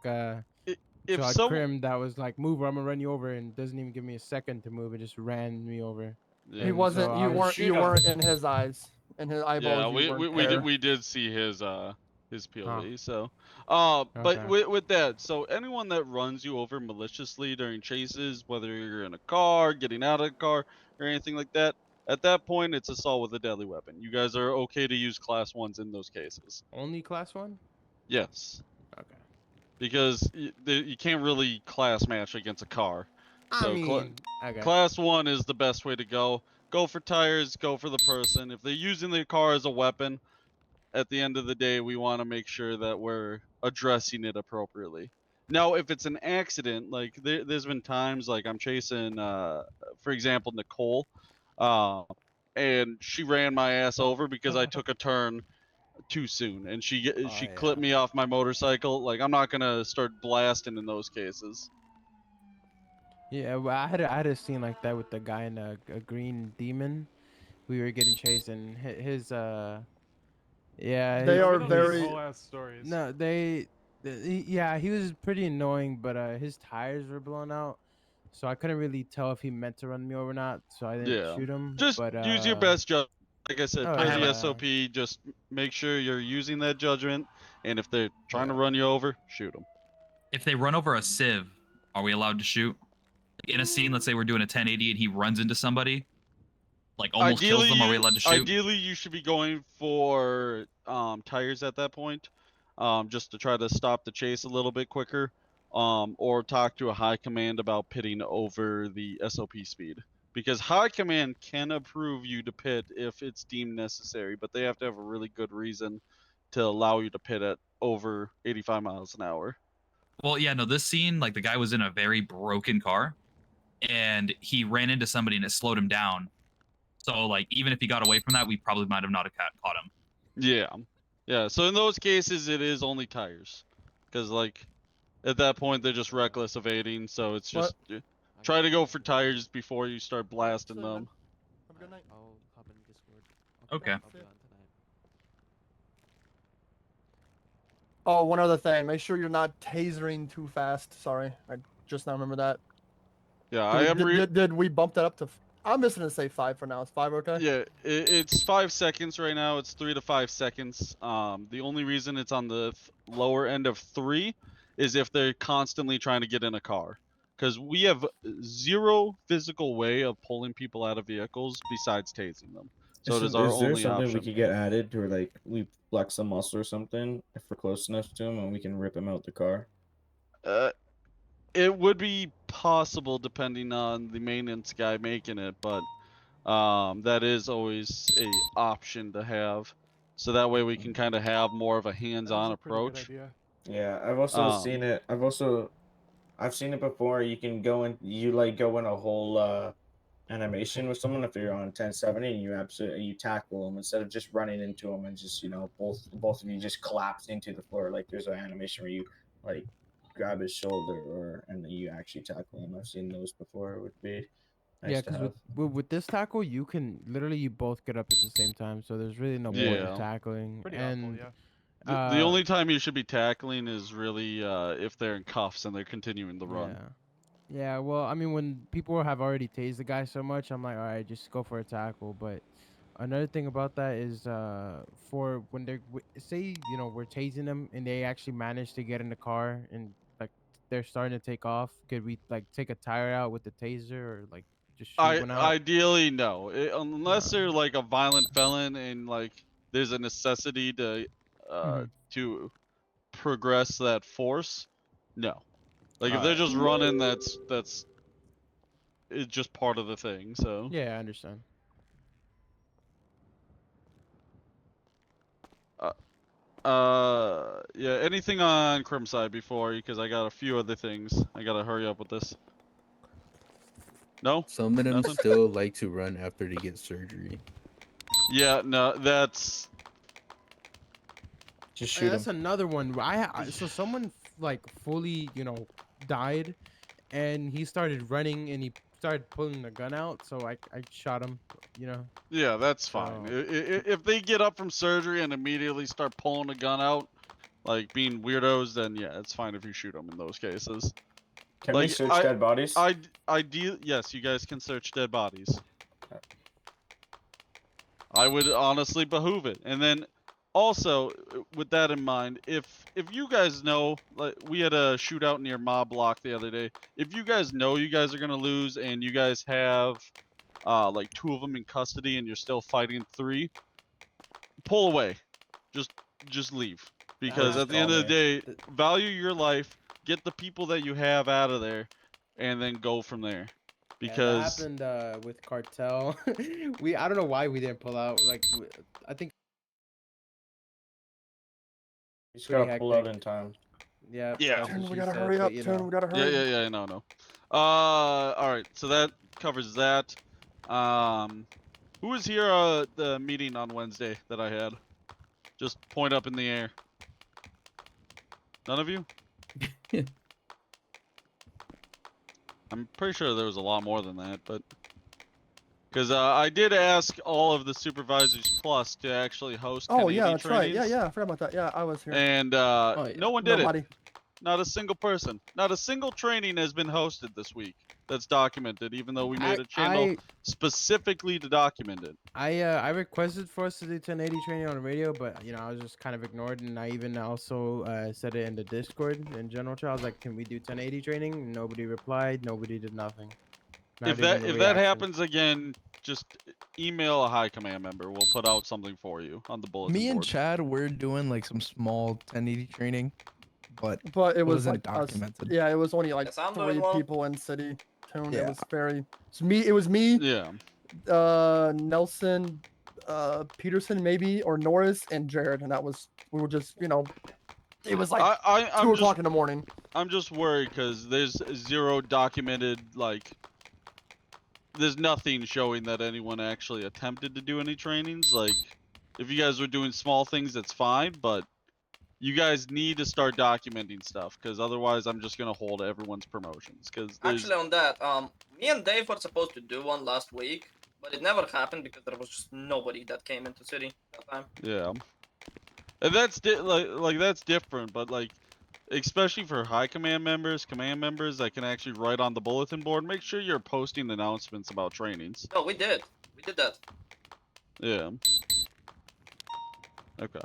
If Todd some- Crim that was like, "Move, or I'm gonna run you over," and doesn't even give me a second to move. It just ran me over. Yeah. He And wasn't. so You I was- weren't. You weren't in his eyes. In his eyeballs. Yeah, you weren't we there. did see his POV. So, Okay. but with that, so anyone that runs you over maliciously during chases, whether you're in a car, getting out of a car, or anything like that, at that point it's assault with a deadly weapon. You guys are okay to use class 1s in those cases. Only class 1? Yes. Okay. Because you can't really class match against a car. So I mean, okay. class 1 is the best way to go. Go for tires, go for the person. If they're using their car as a weapon, at the end of the day, we want to make sure that we're addressing it appropriately. Now, if it's an accident, like there's been times like I'm chasing, for example, Nicole, and she ran my ass over because I took a turn too soon, and she clipped me off my motorcycle. Like I'm not gonna start blasting in those cases. Yeah, well, I had a scene like that with the guy in a green demon. We were getting chased, and his yeah. They his- are These very. whole ass stories. No, yeah, he was pretty annoying, but his tires were blown out, so I couldn't really tell if he meant to run me over or not. So I didn't Yeah. shoot him. Just but, use your best judgment. Like I said, oh, per the yeah. SOP, just make sure you're using that judgment. And if they're trying to run you over, shoot them. If they run over a civ, are we allowed to shoot? Like in a scene, let's say we're doing a 1080 and he runs into somebody, like almost kills them. Are we allowed to shoot? Ideally, you should be going for tires at that point, just to try to stop the chase a little bit quicker, or talk to a high command about pitting over the SOP speed. Because high command can approve you to pit if it's deemed necessary, but they have to have a really good reason to allow you to pit at over 85 miles an hour. Well, yeah, no, this scene, like the guy was in a very broken car and he ran into somebody and it slowed him down. So, like, even if he got away from that, we probably might have not have caught him. Yeah. Yeah, so in those cases, it is only tires. Because, like, at that point, they're just reckless evading, so it's just... Try to go for tires before you start blasting them. Have a good night. I'll hop in Discord. Okay. I'll be on tonight. Oh, one other thing. Make sure you're not tasering too fast. Sorry, I just now remember that. Yeah, Did I we, am did, did we bump that up to I'm just gonna say 5 for now. Is 5 okay? Yeah, it's 5 seconds right now. It's 3 to 5 seconds. The only reason it's on the lower end of 3 is if they're constantly trying to get in a car. Because we have zero physical way of pulling people out of vehicles besides tasing them. So it is our Is there only something we option. could get added to, like we flex a muscle or something if we're close enough to him and we can rip him out the car? It would be possible depending on the maintenance guy making it, but that is always a option to have. So that way we can kind of have more of a hands-on approach. Yeah, I've also seen it. I've seen it before. You can go in. You like go in a whole animation with someone if you're on 1070 and you tackle them instead of just running into them and just both of you just collapse into the floor. Like there's an animation where you like grab his shoulder and then you actually tackle him. I've seen those before. It would be nice Yeah, to because have. with this tackle, you can literally you both get up at the same time, so there's really no point of Yeah. tackling. And The only time you should be tackling is really if they're in cuffs and they're continuing the run. Yeah, well, I mean, when people have already tased the guy so much, I'm like, all right, just go for a tackle. But another thing about that is, for when they're say, we're tasing them and they actually manage to get in the car and like they're starting to take off, could we like take a tire out with the taser or like just shoot one out? Ideally, no. Unless they're like a violent felon and like there's a necessity to progress that force. No. Like if they're just running, that's it's just part of the thing. So. Yeah, I understand. Yeah. Anything on Crim side before? Because I got a few other things. I gotta hurry up with this. No. Some of them Nothing? still like to run after they get surgery. Yeah. No. That's. Just That's another one. So someone like fully, died, and he started running and he started pulling the gun out. So I shot him. Yeah, that's fine. If they get up from surgery and immediately start pulling a gun out, like being weirdos, then yeah, it's fine if you shoot them in those cases. Can we search dead bodies? Yes, you guys can search dead bodies. I would honestly behoove it. And then also, with that in mind, if you guys know, like we had a shootout near Mob Block the other day. If you guys know you guys are gonna lose and you guys have like 2 of them in custody and you're still fighting 3, pull away. Just leave. Because at the end of the day, value your life, get the people that you have out of there, and then go from there. Because that happened with Cartel. I don't know why we didn't pull out. Like I think You just gotta pull out in time. Yeah. Yeah. that's what We she gotta said, hurry but, up, Tune. We gotta hurry. Yeah, no. Alright, so that covers that. Who was here at the meeting on Wednesday that I had? Just point up in the air. None of you? I'm pretty sure there was a lot more than that, but... Because I did ask all of the Supervisors Plus to actually host 1080 yeah, that's right. trainings. Yeah, I forgot about that. Yeah, I was here. And no one did Nobody. it. Not a single person. Not a single training has been hosted this week that's documented, even though we made a channel specifically to document it. I requested for us to do 1080 training on the radio, but I was just kind of ignored, and I even also said it in the Discord in general chat. I was like, "Can we do 1080 training?" Nobody replied. Nobody did nothing. If that happens again, just email a high command member. We'll put out something for you on the bulletin Me and board. Chad were doing like some small 1080 training, but it was wasn't like us. documented. Yeah, it was only like Yes, I'm 3 doing well. people in city. Tune. Yeah. It was very. It was me. Yeah. Nelson, Peterson maybe, or Norris and Jared, and we were just it was like 2 o'clock in the morning. I'm just worried because there's zero documented, like, there's nothing showing that anyone actually attempted to do any trainings. Like, if you guys were doing small things, that's fine, but you guys need to start documenting stuff because otherwise I'm just going to hold everyone's promotions. Because Actually, on that, me and Dave were supposed to do one last week, but it never happened because there was just nobody that came into city that time. Yeah. And that's like that's different, but like especially for high command members that can actually write on the bulletin board, make sure you're posting announcements about trainings. No, we did. We did that. Yeah. Okay.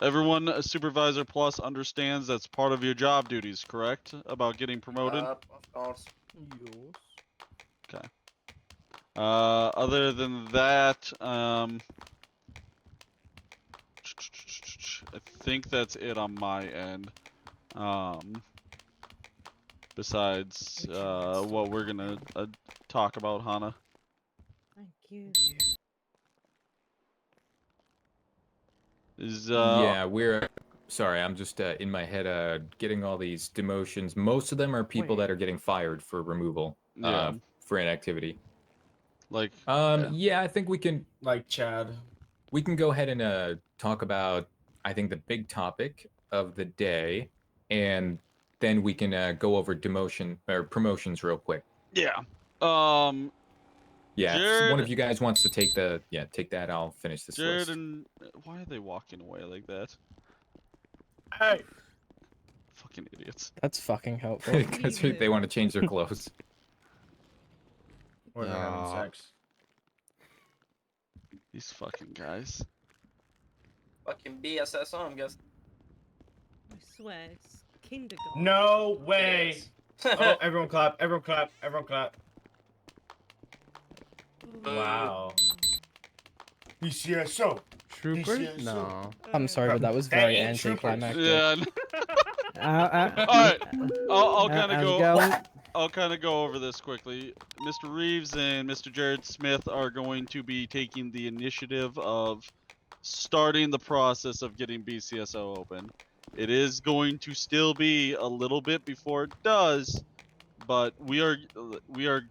Everyone, Supervisor Plus understands that's part of your job duties, correct? About getting promoted? Of course. Yes. Okay. Other than that, I think that's it on my end. Besides what we're gonna talk about, Hana. Thank you. Is Yeah, we're sorry. I'm just in my head getting all these demotions. Most of them are people that are getting fired for removal. Yeah. For inactivity. Like. Yeah, I think we can. Like Chad. We can go ahead and talk about. I think the big topic of the day, and then we can go over demotion or promotions real quick. Yeah. Yeah, if Jared, one of you guys wants to take take that. I'll finish this Jared list. and why are they walking away like that? Hey. Fucking idiots. That's fucking helpful. Because they want to change their clothes. Or they're having sex. These fucking guys. Fucking BSS on, I'm guessing. I swear, it's kindergarten. No way. Oh, everyone clap. Everyone clap. Everyone clap. Wow. BCSO. Trooper? BCSO. No. I'm sorry, but that was very anticlimactic. Yeah. All right. I'll kind of how's it go. going? I'll kind of go over this quickly. Mr. Reeves and Mr. Jared Smith are going to be taking the initiative of starting the process of getting BCSO open. It is going to still be a little bit before it does, but we are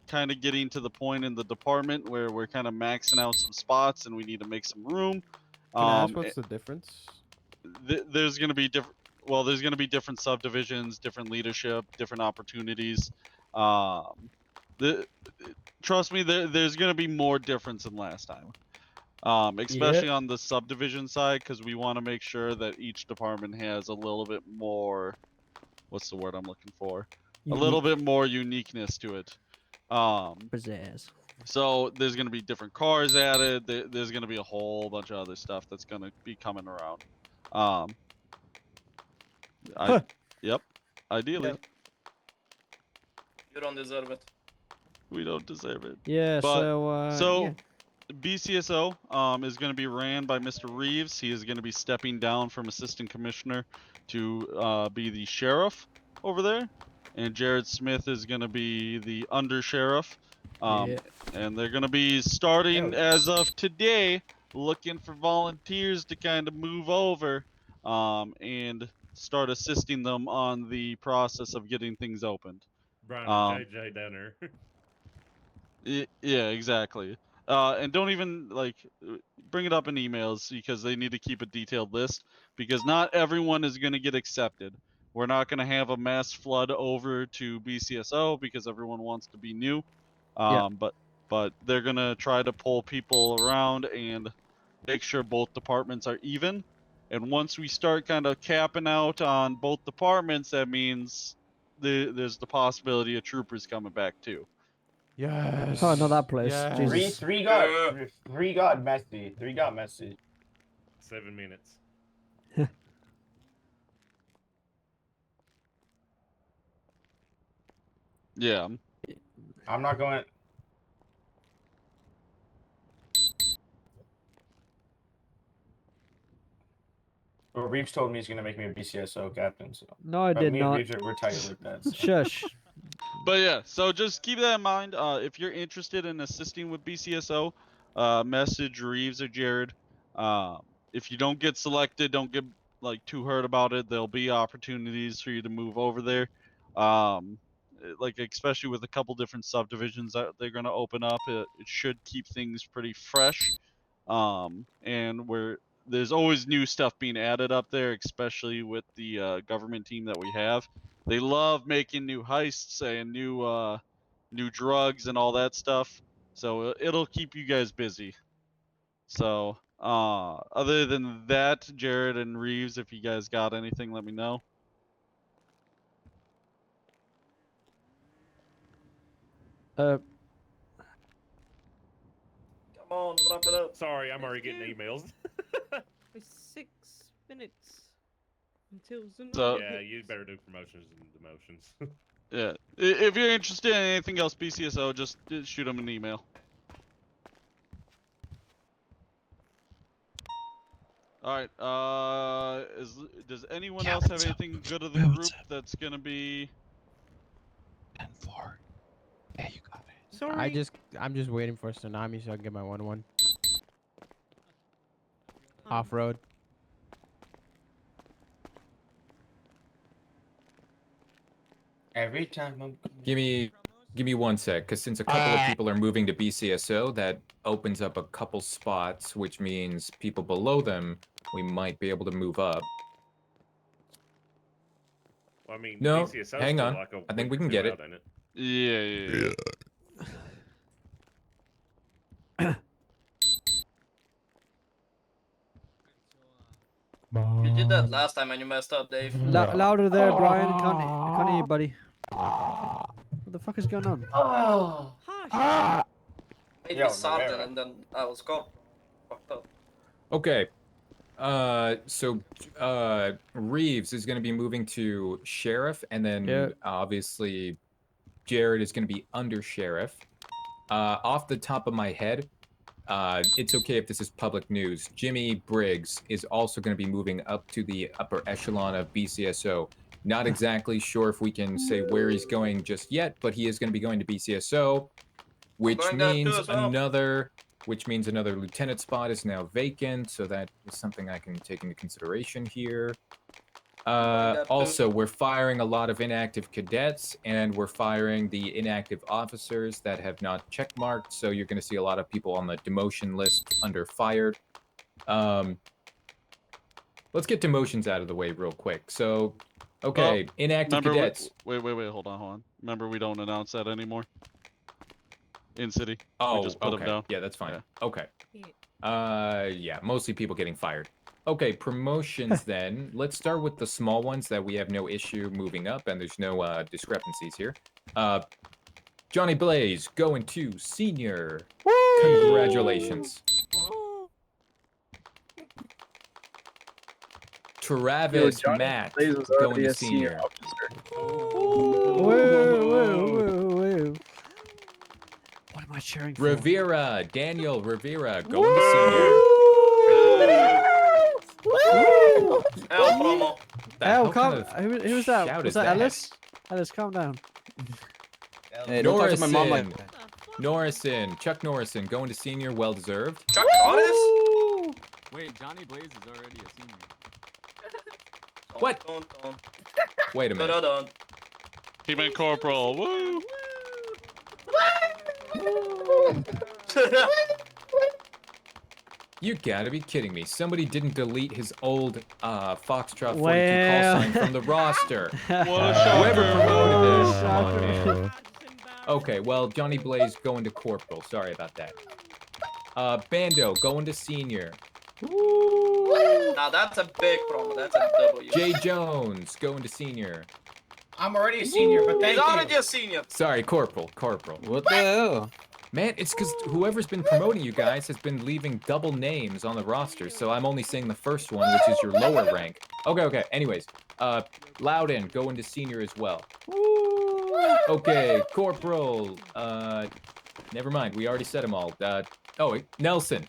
kind of getting to the point in the department where we're kind of maxing out some spots and we need to make some room. Can I ask what's the difference? There's going to be different. Well, there's going to be different subdivisions, different leadership, different opportunities. Trust me, there's going to be more difference than last time. Especially on the subdivision side, because we want to make sure that each department has a little bit more. What's the word I'm looking for? A little bit more uniqueness to it. Pizzazz. So there's going to be different cars added. There's going to be a whole bunch of other stuff that's going to be coming around. Yep. Ideally. Yep. You don't deserve it. We don't deserve it. Yeah, But, so yeah. BCSO is going to be ran by Mr. Reeves. He is going to be stepping down from assistant commissioner to be the sheriff over there, and Jared Smith is going to be the under sheriff. And they're going to be starting as of today, looking for volunteers to kind of move over and start assisting them on the process of getting things opened. Brian and JJ Denner. Yeah, exactly. And don't even bring it up in emails because they need to keep a detailed list because not everyone is going to get accepted. We're not going to have a mass flood over to BCSO because everyone wants to be new. But they're going to try to pull people around and make sure both departments are even. And once we start kind of capping out on both departments, that means there's the possibility of troopers coming back too. Yes. Oh, not that place. Yes. Jesus. Three got messy. 3 got messy. 7 minutes. Yeah. I'm not going. Well, Reeves told me he's gonna make me a BCSO captain. So. No, I But did me not. And Reeves we're tight with that. So. Shush. But yeah, so just keep that in mind. If you're interested in assisting with BCSO, message Reeves or Jared. If you don't get selected, don't get too hurt about it. There'll be opportunities for you to move over there. Especially with a couple different subdivisions that they're going to open up, it should keep things pretty fresh. And there's always new stuff being added up there, especially with the government team that we have. They love making new heists and new drugs and all that stuff. So it'll keep you guys busy. So Other than that, Jared and Reeves, if you guys got anything, let me know. Come on, wrap it up. Sorry, I'm already getting emails. It's 6 minutes until Zunara So- Yeah, hits. you better do promotions and demotions. Yeah. If you're interested in anything else BCSO, just shoot them an email. Alright, does anyone else have anything good of the group that's gonna be... 10-4. Yeah, you got it. Sorry. I'm just waiting for a tsunami so I can get my 1-1. Off road. Every time I'm Give me 1 sec, because since a couple of people are moving to BCSO, that opens up a couple spots, which means people below them, we might be able to move up. Well, I mean, No, BCSO 's hang still on. like a I think week we or can two get it. out, ain't it? Yeah. You did that last time and you messed up, Dave. Louder there, Brian. I can't hear you, buddy. What the fuck is going on? Oh. Maybe Yo, Sergeant Rivera. and then I was caught. Fucked up. Okay. Reeves is going to be moving to sheriff, and then obviously Jared is going to be under sheriff. Off the top of my head, it's okay if this is public news. Jimmy Briggs is also going to be moving up to the upper echelon of BCSO. Not exactly sure if we can say where he's going just yet, but he is going to be going to BCSO, which going there too means as well. another lieutenant spot is now vacant. So that is something I can take into consideration here. Also, we're firing a lot of inactive cadets, and we're firing the inactive officers that have not checkmarked. So you're going to see a lot of people on the demotion list under fired. Let's get demotions out of the way real quick. So, okay, inactive cadets. Wait, hold on. Remember, we don't announce that anymore. In city. Oh, we just put them okay. down. Yeah, that's fine. Yeah. Okay. Yeah, mostly people getting fired. Okay, promotions then. Let's start with the small ones that we have no issue moving up, and there's no discrepancies here. Johnny Blaze going to senior. Congratulations. Travis Matt going to senior. Whoa. What am I cheering for? Rivera, Daniel Rivera going to senior. L promo. Hell, calm. Who was that? shout Was is that that? Ellis? Ellis, calm down. Hey, don't talk to my mom like Norrison, Chuck Norrison going to senior, well deserved. Chuck Norris? Wait, Johnny Blaze is already a senior. What? Wait a minute. Team Corporal. Woo! You gotta be kidding me. Somebody didn't delete his old Foxtrot 42 Well. call sign from the roster. What a shocker. Whoever promoted this. Come on, man. Okay, well, Johnny Blaze going to corporal. Sorry about that. Bando going to senior. Now that's a big promo. That's a W. Jay Jones going to senior. I'm already a senior, but thank He's you. already a senior. Sorry, corporal. What the hell? Man, it's because whoever's been promoting you guys has been leaving double names on the roster, so I'm only saying the first one, which is your lower rank. Okay. Anyways, Loudon going to senior as well. Okay, corporal. Never mind. We already said them all. Wait, Nelson.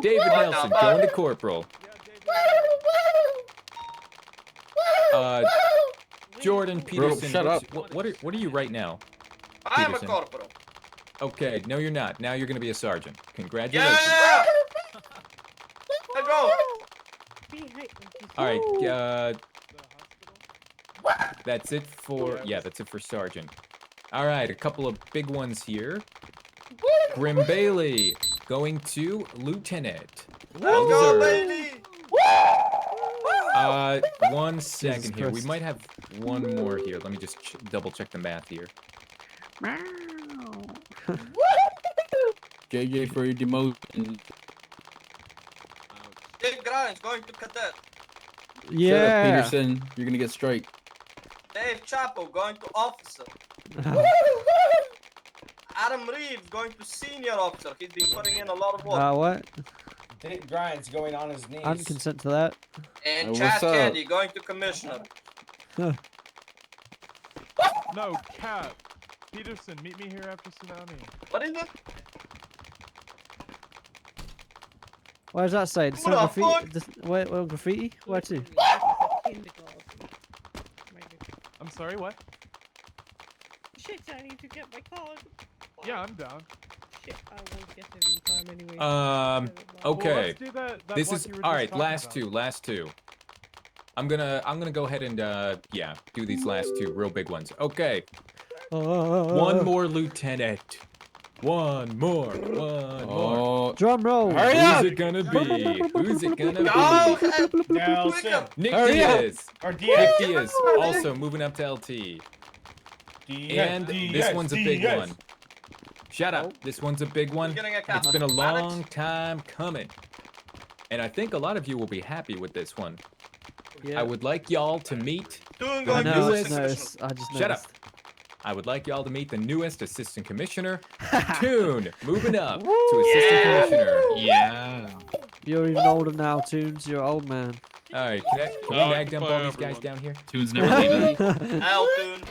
David Nelson going to corporal. Jordan Peterson. shut up. What are you right now? I am a Peterson. corporal. Okay, no, you're not. Now you're gonna be a sergeant. Congratulations. Yeah! Let's go. All right. That's it for that's it for sergeant. All right, a couple of big ones here. Grim Bailey going to lieutenant. Let's go, baby. 1 second here. We might have one more here. Let me just double check the math here. JJ for your demotion. Dave Grimes going to cadet. Shut up, Yeah. Peterson. You're gonna get strike. Dave Chapo going to officer. Adam Reeves going to senior officer. He's been putting in a lot of work. What? Dave Grind's going on his knees. I didn't consent to that. And What's Chad up? Candy going to commissioner. No, Cat. Peterson, meet me here after tsunami. What is it? What does that say? Does What that the graffiti? What graffiti? Where to? I'm sorry, what? Shit, I need to get my card. Yeah, I'm down. Shit, I won't get it in time anyway. Okay. let's do that This block is you were all just right. talking Last two. I'm gonna go ahead and yeah, do these last two real big ones. Okay. One more lieutenant. One more. Drum roll. Hurry up! Who's it gonna be? Who's it gonna be? Nelson. Nick Hurry up. Diaz. Or Nick Diaz. Diaz also moving up to LT. And this one's a big one. Shut up. This one's a big one. It's been a long time coming. And I think a lot of you will be happy with this one. Yeah. I would like y'all to meet Doing the going to newest. noticed. I just Shut up. noticed. I would like y'all to meet the newest assistant commissioner, Toon, moving up to assistant commissioner. Yeah. You're even older now, Toons. You're an old man. All right, can we mag dump all these guys down here? Toon's never leaving. Altoon.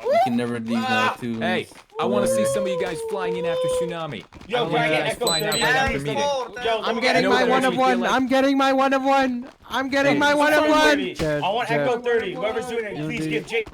You can never leave now, too. Hey, I want to see some of you guys flying in after tsunami. Yo, I want you guys Echo flying out 30. right after meeting. I'm getting know my what one that of makes me feel one. like? I'm getting my one of one. I'm getting my one of one. I want Echo 30. Whoever's doing it, please give Jake